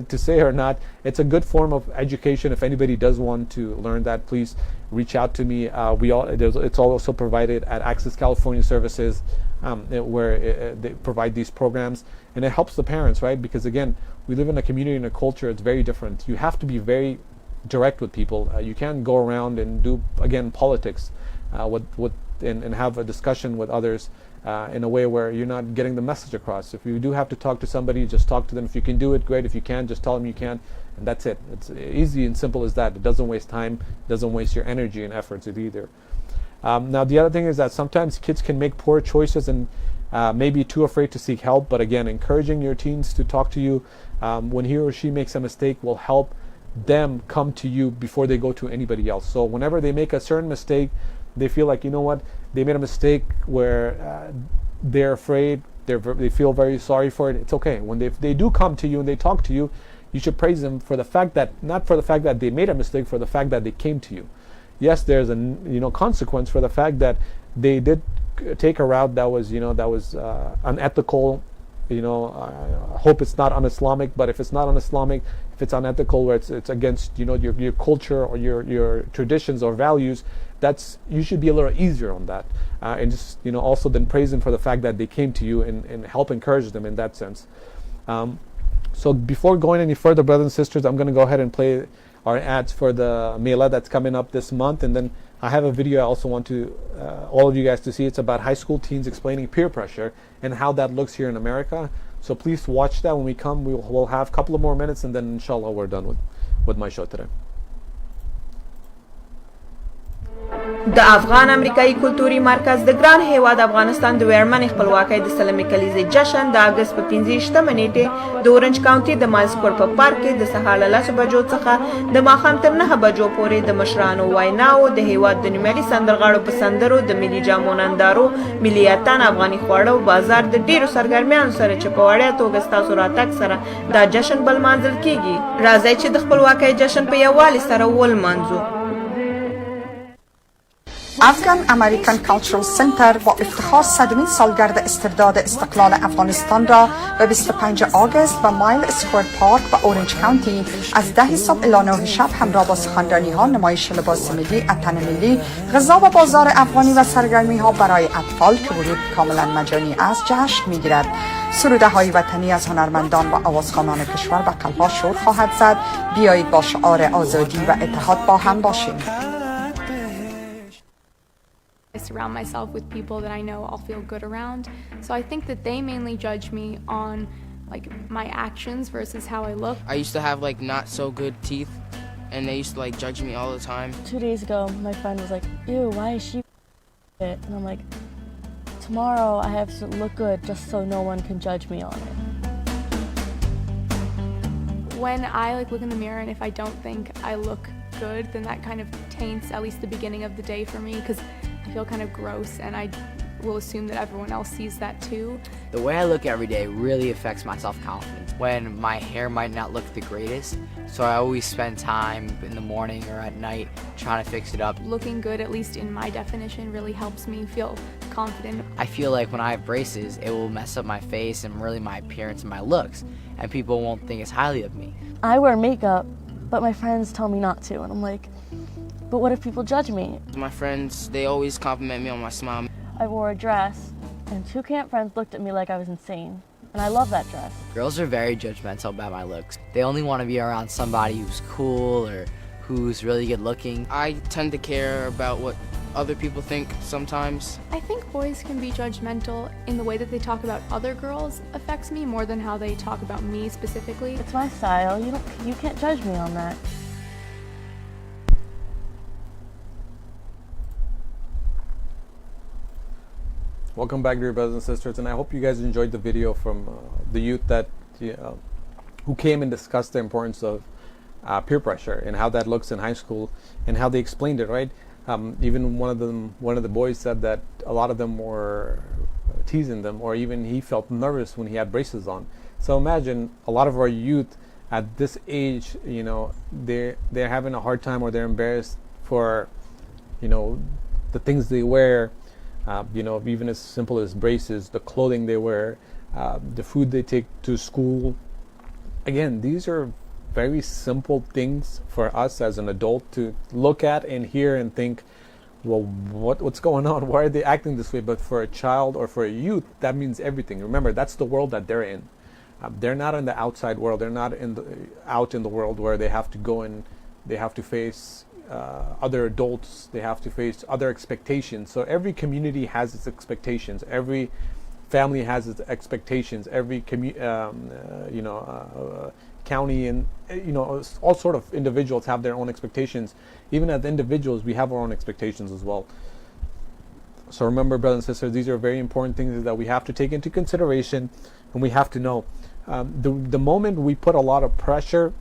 to say or not, it's a good form of education. If anybody does want to learn that, please reach out to me. It's also provided at Access California Services, where they provide these programs, and it helps the parents, right? Because again, we live in a community and a culture, it's very different. You have to be very direct with people. You can't go around and do, again, politics and have a discussion with others in a way where you're not getting the message across. If you do have to talk to somebody, just talk to them. If you can do it, great. If you can't, just tell them you can, and that's it. It's easy and simple as that. It doesn't waste time, doesn't waste your energy and efforts either. Now, the other thing is that sometimes kids can make poor choices and may be too afraid to seek help, but again, encouraging your teens to talk to you when he or she makes a mistake will help them come to you before they go to anybody else. So whenever they make a certain mistake, they feel like, they made a mistake where they're afraid, they feel very sorry for it. It's okay. When they do come to you and they talk to you, you should praise them for the fact that, not for the fact that they made a mistake, for the fact that they came to you. Yes, there's a consequence for the fact that they did take a route that was unethical. I hope it's not un-Islamic, but if it's not un-Islamic, if it's unethical, where it's against your culture or your traditions or values, you should be a little easier on that, and just also then praise them for the fact that they came to you and help encourage them in that sense. So before going any further, brothers and sisters, I'm going to go ahead and play our ads for the Mela that's coming up this month, and then I have a video I also want to all of you guys to see. It's about high school teens explaining peer pressure and how that looks here in America. So please watch that when we come. We'll have a couple of more minutes, and then inshallah we're done with my show today. د افغان امریکایي کلتوري مرکز د ګران هیواد افغانستان د ویرمنې خپلواکۍ د سلمې کلیزې جشن د اګست په 15 نیټې د اورنج کاونټي د مالسکور په پارک کې د سهار له 10 بجو څخه د ماښام تر 9 بجو پورې د مشرانو ویناو، د هیواد د نومیالي سندرغاړو په سندرو، د ملي جامو نندارو، ملي اتڼ، افغاني خواړه او بازار د ډیرو سرګرمیانو سره چې په وړیا توګه ستاسو راتګ سره دا جشن بل مانځل کیږي. راځئ چې د خپلواکۍ جشن په یووالي سره ولمانځو. افغان امریکن کالچرال سنتر با افتخار 100مین سالگرد استرداد استقلال افغانستان را به 25 آگوست به مایل اسکوئر پارک و اورنج کانتی از 10 صبح الی 9 شب همراه با سخنرانی ها، نمایش لباس ملی، اتن ملی، غذا و بازار افغانی و سرگرمی ها برای اطفال که ورود کاملا مجانی است جشن میگیرد. سروده های وطنی از هنرمندان و آوازخوانان کشور به قلب‌ها شور خواهد زد. بیایید با شعار آزادی و اتحاد با هم باشیم. I surround myself with people that I know I'll feel good around. So I think that they mainly judge me on like my actions versus how I look. I used to have like not so good teeth and they used to like judge me all the time. 2 days ago my friend was like, ew, why is she it? And I'm like, tomorrow I have to look good just so no one can judge me on it. When I like look in the mirror and if I don't think I look good, then that kind of taints at least the beginning of the day for me, because I feel kind of gross and I will assume that everyone else sees that too. The way I look every day really affects my self-confidence. When my hair might not look the greatest, so I always spend time in the morning or at night trying to fix it up. Looking good, at least in my definition, really helps me feel confident. I feel like when I have braces, it will mess up my face and really my appearance and my looks, and people won't think as highly of me. I wear makeup, but my friends tell me not to, and I'm like, but what if people judge me? My friends, they always compliment me on my smile. I wore a dress, and 2 camp friends looked at me like I was insane, and I love that dress. Girls are very judgmental about my looks. They only want to be around somebody who's cool or who's really good looking. I tend to care about what other people think sometimes. I think boys can be judgmental in the way that they talk about other girls affects me more than how they talk about me specifically. It's my style. You can't judge me on that. Welcome back, dear brothers and sisters, and I hope you guys enjoyed the video from the youth that who came and discussed the importance of peer pressure and how that looks in high school and how they explained it, right? Even one of the boys said that a lot of them were teasing them, or even he felt nervous when he had braces on, So imagine a lot of our youth at this age, they're having a hard time, or they're embarrassed for, the things they wear, even as simple as braces, the clothing they wear, the food they take to school. Again, these are very simple things for us as an adult to look at and hear and think, well, what's going on? Why are they acting this way? But for a child or for a youth, that means everything. Remember, that's the world that they're in. They're not in the outside world. They're not out in the world where they have to go and they have to face other adults. They have to face other expectations. So every community has its expectations. Every family has its expectations. Every county and all sort of individuals have their own expectations. Even as individuals, we have our own expectations as well. So remember, brothers and sisters, these are very important things that we have to take into consideration, and we have to know. The moment we put a lot of pressure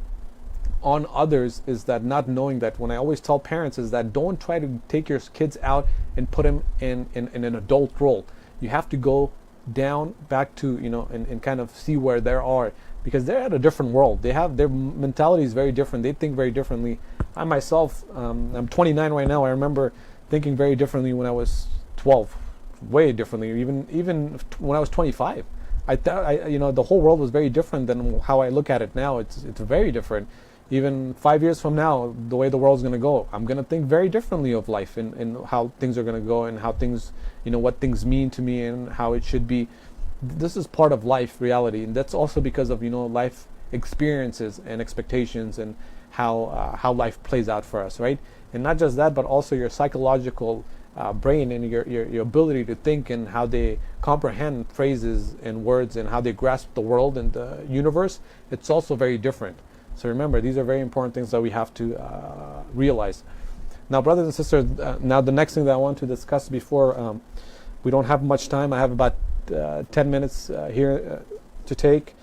on others is that not knowing that, when I always tell parents, is that don't try to take your kids out and put them in an adult role. You have to go down back to, and kind of see where they are, because they're at a different world. They have, their mentality is very different. They think very differently. I myself, I'm 29 right now. I remember thinking very differently when I was 12, way differently. Even when I was 25, I thought the whole world was very different than how I look at it now. It's very different. Even 5 years from now, the way the world's going to go, I'm going to think very differently of life and how things are going to go, and how things, what things mean to me and how it should be. This is part of life reality, and that's also because of life experiences and expectations, and how life plays out for us, right? And not just that, but also your psychological brain and your ability to think, and how they comprehend phrases and words, and how they grasp the world and the universe. It's also very different. So remember, these are very important things that we have to realize. Now, brothers and sisters, now the next thing that I want to discuss before we don't have much time. I have about 10 minutes here to take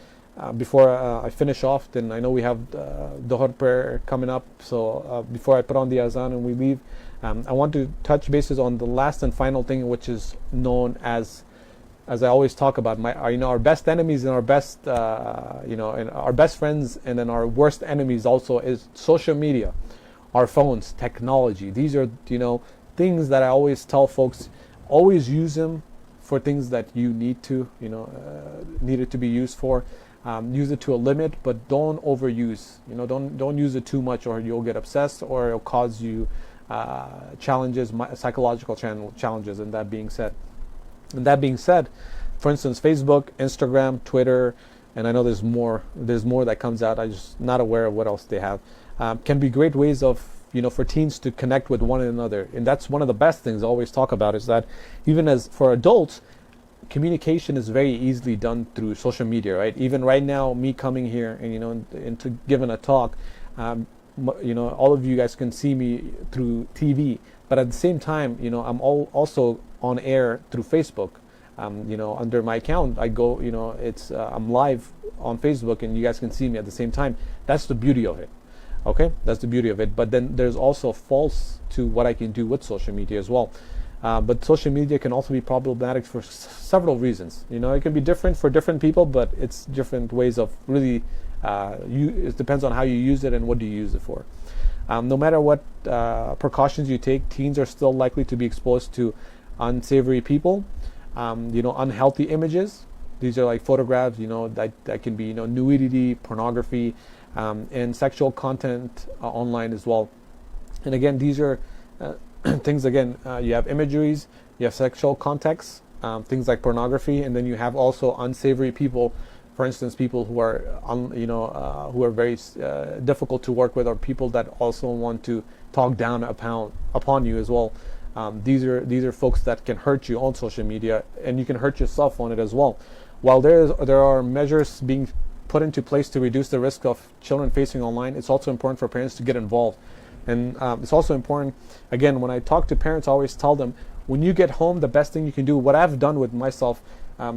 before I finish off. Then I know we have Dhuhr prayer coming up. So before I put on the azan and we leave, I want to touch bases on the last and final thing, which is known as I always talk about, our best enemies and our best, and our best friends, and then our worst enemies also is social media, our phones, technology. These are, things that I always tell folks, always use them for things that you need it to be used for. Use it to a limit, but don't overuse. Don't use it too much, or you'll get obsessed, or it'll cause you challenges, psychological challenges. And that being said, for instance, Facebook, Instagram, Twitter, and I know there's more that comes out. I'm just not aware of what else they have. Can be great ways of, for teens to connect with one another. And that's one of the best things I always talk about, is that even as for adults, communication is very easily done through social media, right? Even right now, me coming here and to giving a talk, all of you guys can see me through TV, but at the same time, I'm also on air through Facebook. Under my account, I go, I'm live on Facebook, and you guys can see me at the same time. That's the beauty of it. Okay, that's the beauty of it. But then there's also faults to what I can do with social media as well. But social media can also be problematic for several reasons. It can be different for different people, but it's different ways of really. It depends on how you use it and what do you use it for. No matter what precautions you take, teens are still likely to be exposed to unsavory people, unhealthy images. These are like photographs, that can be, nudity, pornography, and sexual content online as well. And again, these are things, you have imageries, you have sexual contexts, things like pornography, and then you have also unsavory people. For instance, people who are, who are very difficult to work with, or people that also want to talk down upon you as well. These are folks that can hurt you on social media, and you can hurt yourself on it as well. While there are measures being put into place to reduce the risk of children facing online, it's also important for parents to get involved. And it's also important, again, when I talk to parents, I always tell them, when you get home, the best thing you can do, what I've done with myself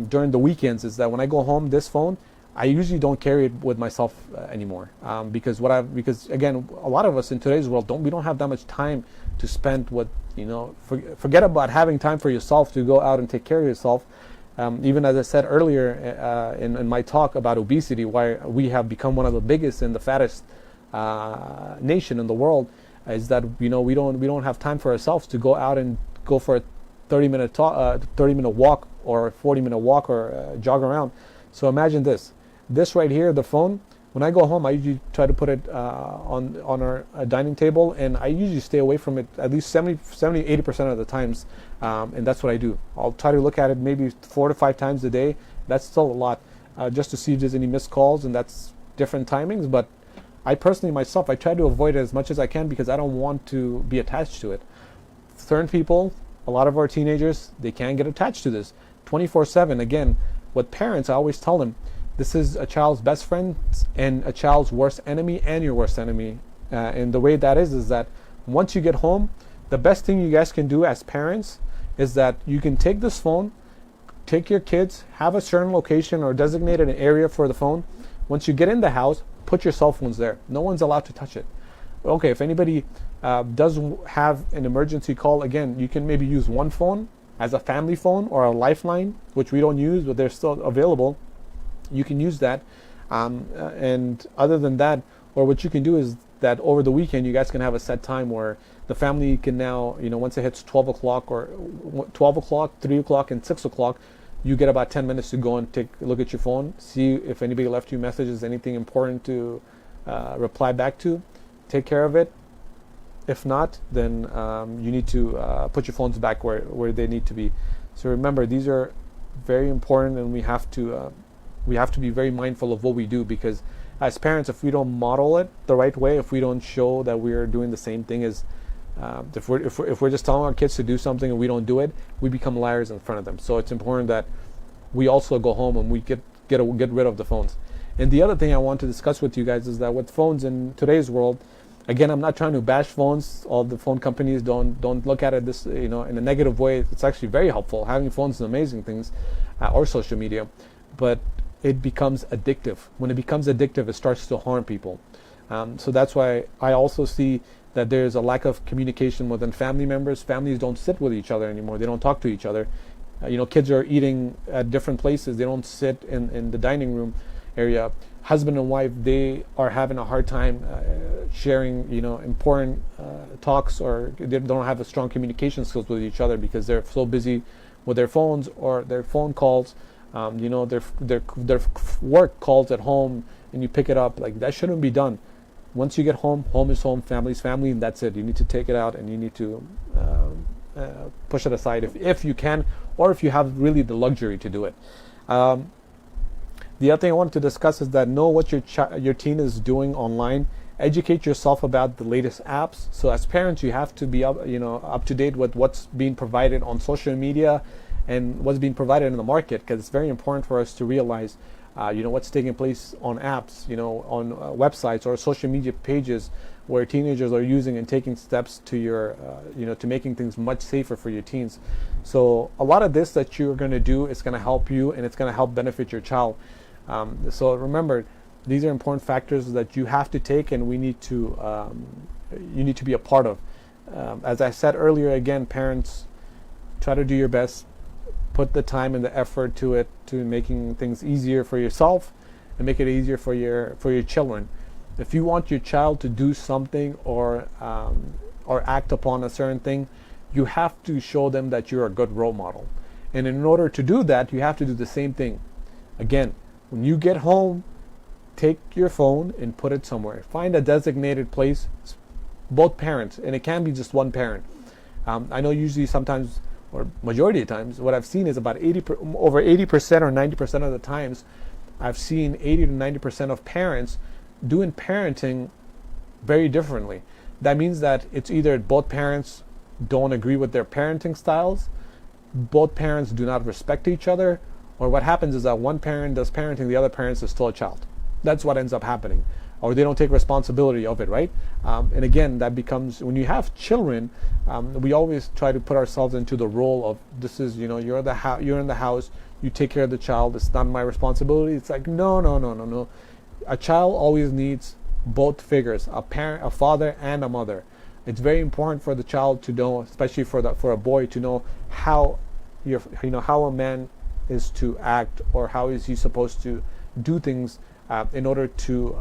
during the weekends, is that when I go home, this phone, I usually don't carry it with myself anymore, because again, a lot of us in today's world we don't have that much time to spend with, forget about having time for yourself to go out and take care of yourself. Even as I said earlier in my talk about obesity, why we have become one of the biggest and the fattest nation in the world, is that we don't have time for ourselves to go out and go for a 30-minute walk or a 40-minute walk or jog around. So imagine this right here, the phone. When I go home, I usually try to put it on our dining table, and I usually stay away from it at least 70-80% of the times, and that's what I do. I'll try to look at it maybe 4 to 5 times a day. That's still a lot, just to see if there's any missed calls, and that's different timings. But I personally, myself, I try to avoid it as much as I can because I don't want to be attached to it. Certain people, a lot of our teenagers, they can get attached to this 24/7. Again, with parents, I always tell them, this is a child's best friend and a child's worst enemy and your worst enemy. And the way that is that once you get home, the best thing you guys can do as parents is that you can take this phone, take your kids, have a certain location or designated an area for the phone. Once you get in the house, put your cell phones there. No one's allowed to touch it. Okay, if anybody does have an emergency call, again, you can maybe use one phone as a family phone or a lifeline, which we don't use, but they're still available. You can use that, and other than that, or what you can do is that over the weekend you guys can have a set time where the family can now, once it hits 12 o'clock or 12 o'clock, 3 o'clock, and 6 o'clock, you get about 10 minutes to go and take a look at your phone, see if anybody left you messages, anything important to reply back to, take care of it. If not, then you need to put your phones back where they need to be. So remember, these are very important, and we have to be very mindful of what we do, because as parents, if we don't model it the right way, if we don't show that we're doing the same thing as if we're just telling our kids to do something and we don't do it, we become liars in front of them. So it's important that we also go home and we get rid of the phones. And the other thing I want to discuss with you guys is that with phones in today's world, again, I'm not trying to bash phones. All the phone companies don't look at it this in a negative way. It's actually very helpful. Having phones is amazing things, or social media, but it becomes addictive. When it becomes addictive, it starts to harm people. So that's why I also see that there's a lack of communication within family members. Families don't sit with each other anymore. They don't talk to each other. Kids are eating at different places. They don't sit in the dining room area. Husband and wife, they are having a hard time sharing, important talks, or they don't have a strong communication skills with each other because they're so busy with their phones or their phone calls. Their work calls at home, and you pick it up. Like, that shouldn't be done. Once you get home, home is home, family is family, and that's it. You need to take it out, and you need to push it aside if you can, or if you have really the luxury to do it. The other thing I wanted to discuss is that know what your teen is doing online. Educate yourself about the latest apps. So as parents, you have to be up to date with what's being provided on social media and what's being provided in the market, because it's very important for us to realize what's taking place on apps, on websites or social media pages where teenagers are using and taking steps to to making things much safer for your teens. So a lot of this that you're going to do is going to help you, and it's going to help benefit your child. So remember, these are important factors that you have to take, and you need to be a part of. As I said earlier, again, parents, try to do your best. Put the time and the effort to it, to making things easier for yourself and make it easier for your children. If you want your child to do something or act upon a certain thing, you have to show them that you're a good role model. And in order to do that, you have to do the same thing. Again, when you get home, take your phone and put it somewhere. Find a designated place, both parents, and it can be just one parent. I know usually sometimes, or majority of times, what I've seen is about over 80% or 90% of the times, I've seen 80 to 90% of parents doing parenting very differently. That means that it's either both parents don't agree with their parenting styles, both parents do not respect each other, or what happens is that one parent does parenting, the other parent is still a child. That's what ends up happening. Or they don't take responsibility of it, right? And again, that becomes, when you have children, we always try to put ourselves into the role of, this is, you're in the house, you take care of the child, it's not my responsibility. It's like, no. A child always needs both figures, a parent, a father and a mother. It's very important for the child to know, especially for a boy, to know how a man is to act, or how is he supposed to do things in order to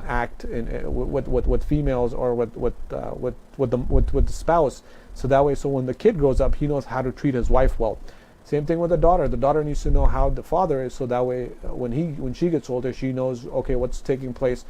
act with females, or with the spouse. So that way, so when the kid grows up, he knows how to treat his wife well. Same thing with the daughter. The daughter needs to know how the father is, so that way when she gets older, she knows, okay, what's taking place,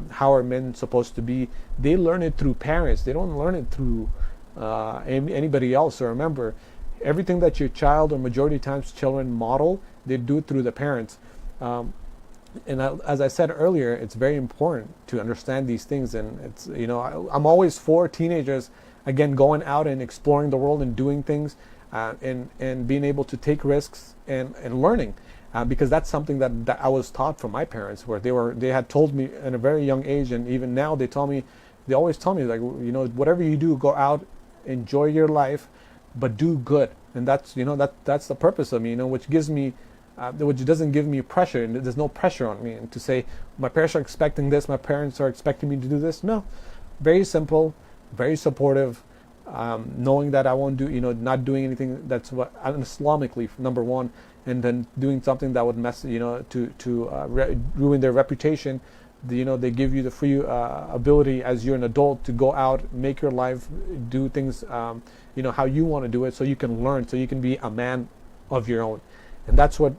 how are men supposed to be. They learn it through parents. They don't learn it through anybody else. So remember, everything that your child, or majority of times children, model, they do it through the parents. As I said earlier, it's very important to understand these things. And it's, I'm always for teenagers, again, going out and exploring the world and doing things, and being able to take risks and learning, because that's something that I was taught from my parents, where they had told me at a very young age, and even now they always tell me, like, whatever you do, go out, enjoy your life, but do good. And that's that's the purpose of me, which gives me which doesn't give me pressure, and there's no pressure on me, and to say my parents are expecting this, my parents are expecting me to do this. No, very simple, very supportive, knowing that I won't do, not doing anything that's un-Islamically, number one, and then doing something that would mess, ruin their reputation. They give you the free ability as you're an adult to go out, make your life, do things, how you want to do it, so you can learn, so you can be a man of your own. And that's what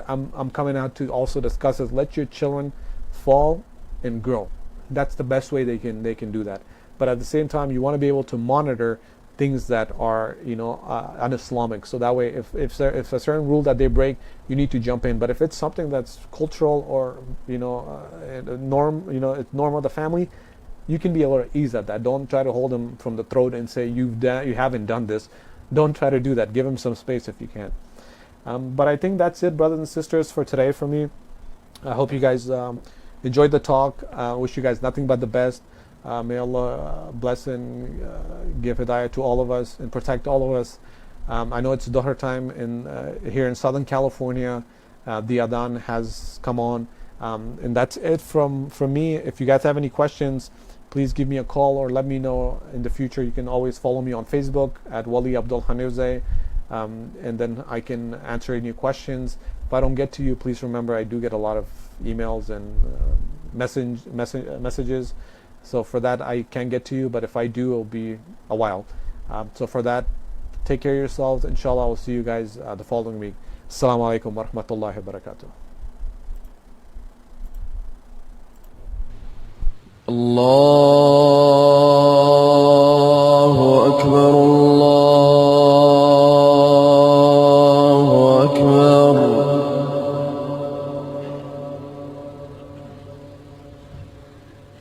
I'm coming out to also discuss, is let your children fall and grow. That's the best way they can do that. But at the same time, you want to be able to monitor things that are un-Islamic. So that way, if a certain rule that they break, you need to jump in. But if it's something that's cultural, or a norm, it's norm of the family, you can be able to ease at that. Don't try to hold them from the throat and say you haven't done this. Don't try to do that. Give them some space if you can. But I think that's it, brothers and sisters, for today from me. I hope you guys enjoyed the talk. Wish you guys nothing but the best. May Allah bless and give hidayah to all of us and protect all of us. I know it's Dhuhr time here in Southern California. The Adhan has come on. And that's it from me. If you guys have any questions, please give me a call or let me know in the future. You can always follow me on Facebook at Wali Abdul Hanifzai. And then I can answer any questions. If I don't get to you, please remember I do get a lot of emails and messages. So for that, I can't get to you, but if I do, it'll be a while. So for that, take care of yourselves. Inshallah, I will see you guys the following week. Assalamu alaikum wa rahmatullahi wa barakatuh. Allahu Akbar, Allahu Akbar.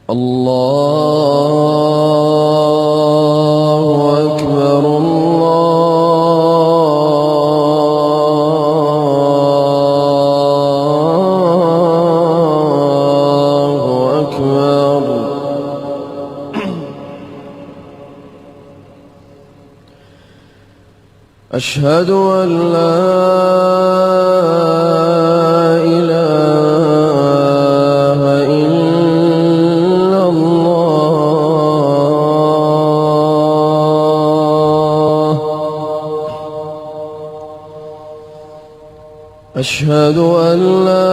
Allahu Akbar, Allahu Akbar. أشهد أن لا إله إلا الله. أشهد أن لا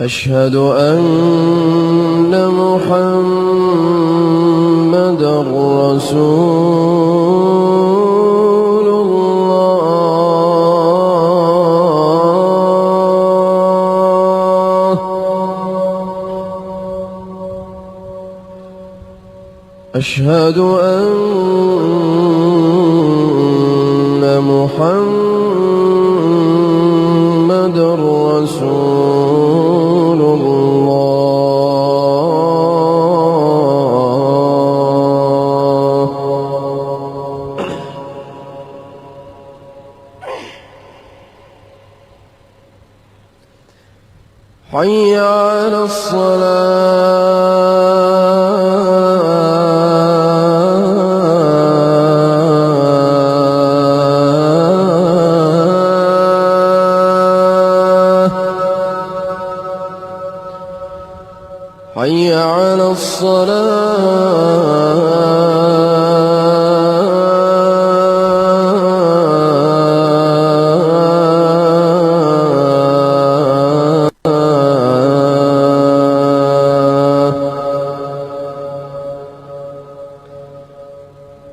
أشهد أن محمدًا رسول الله. أشهد أن محمدًا رسول الله. حي على الصلاة.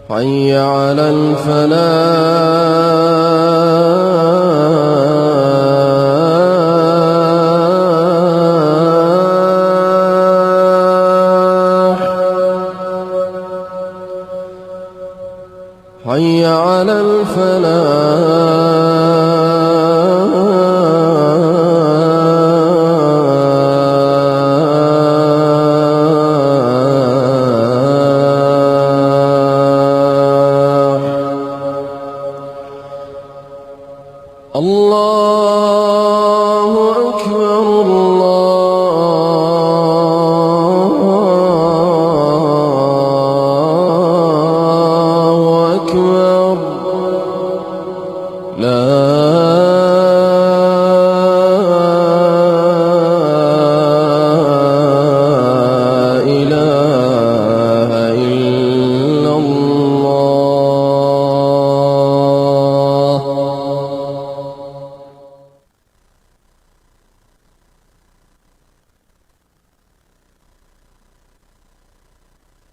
حي على الفلاح حي على الفلاح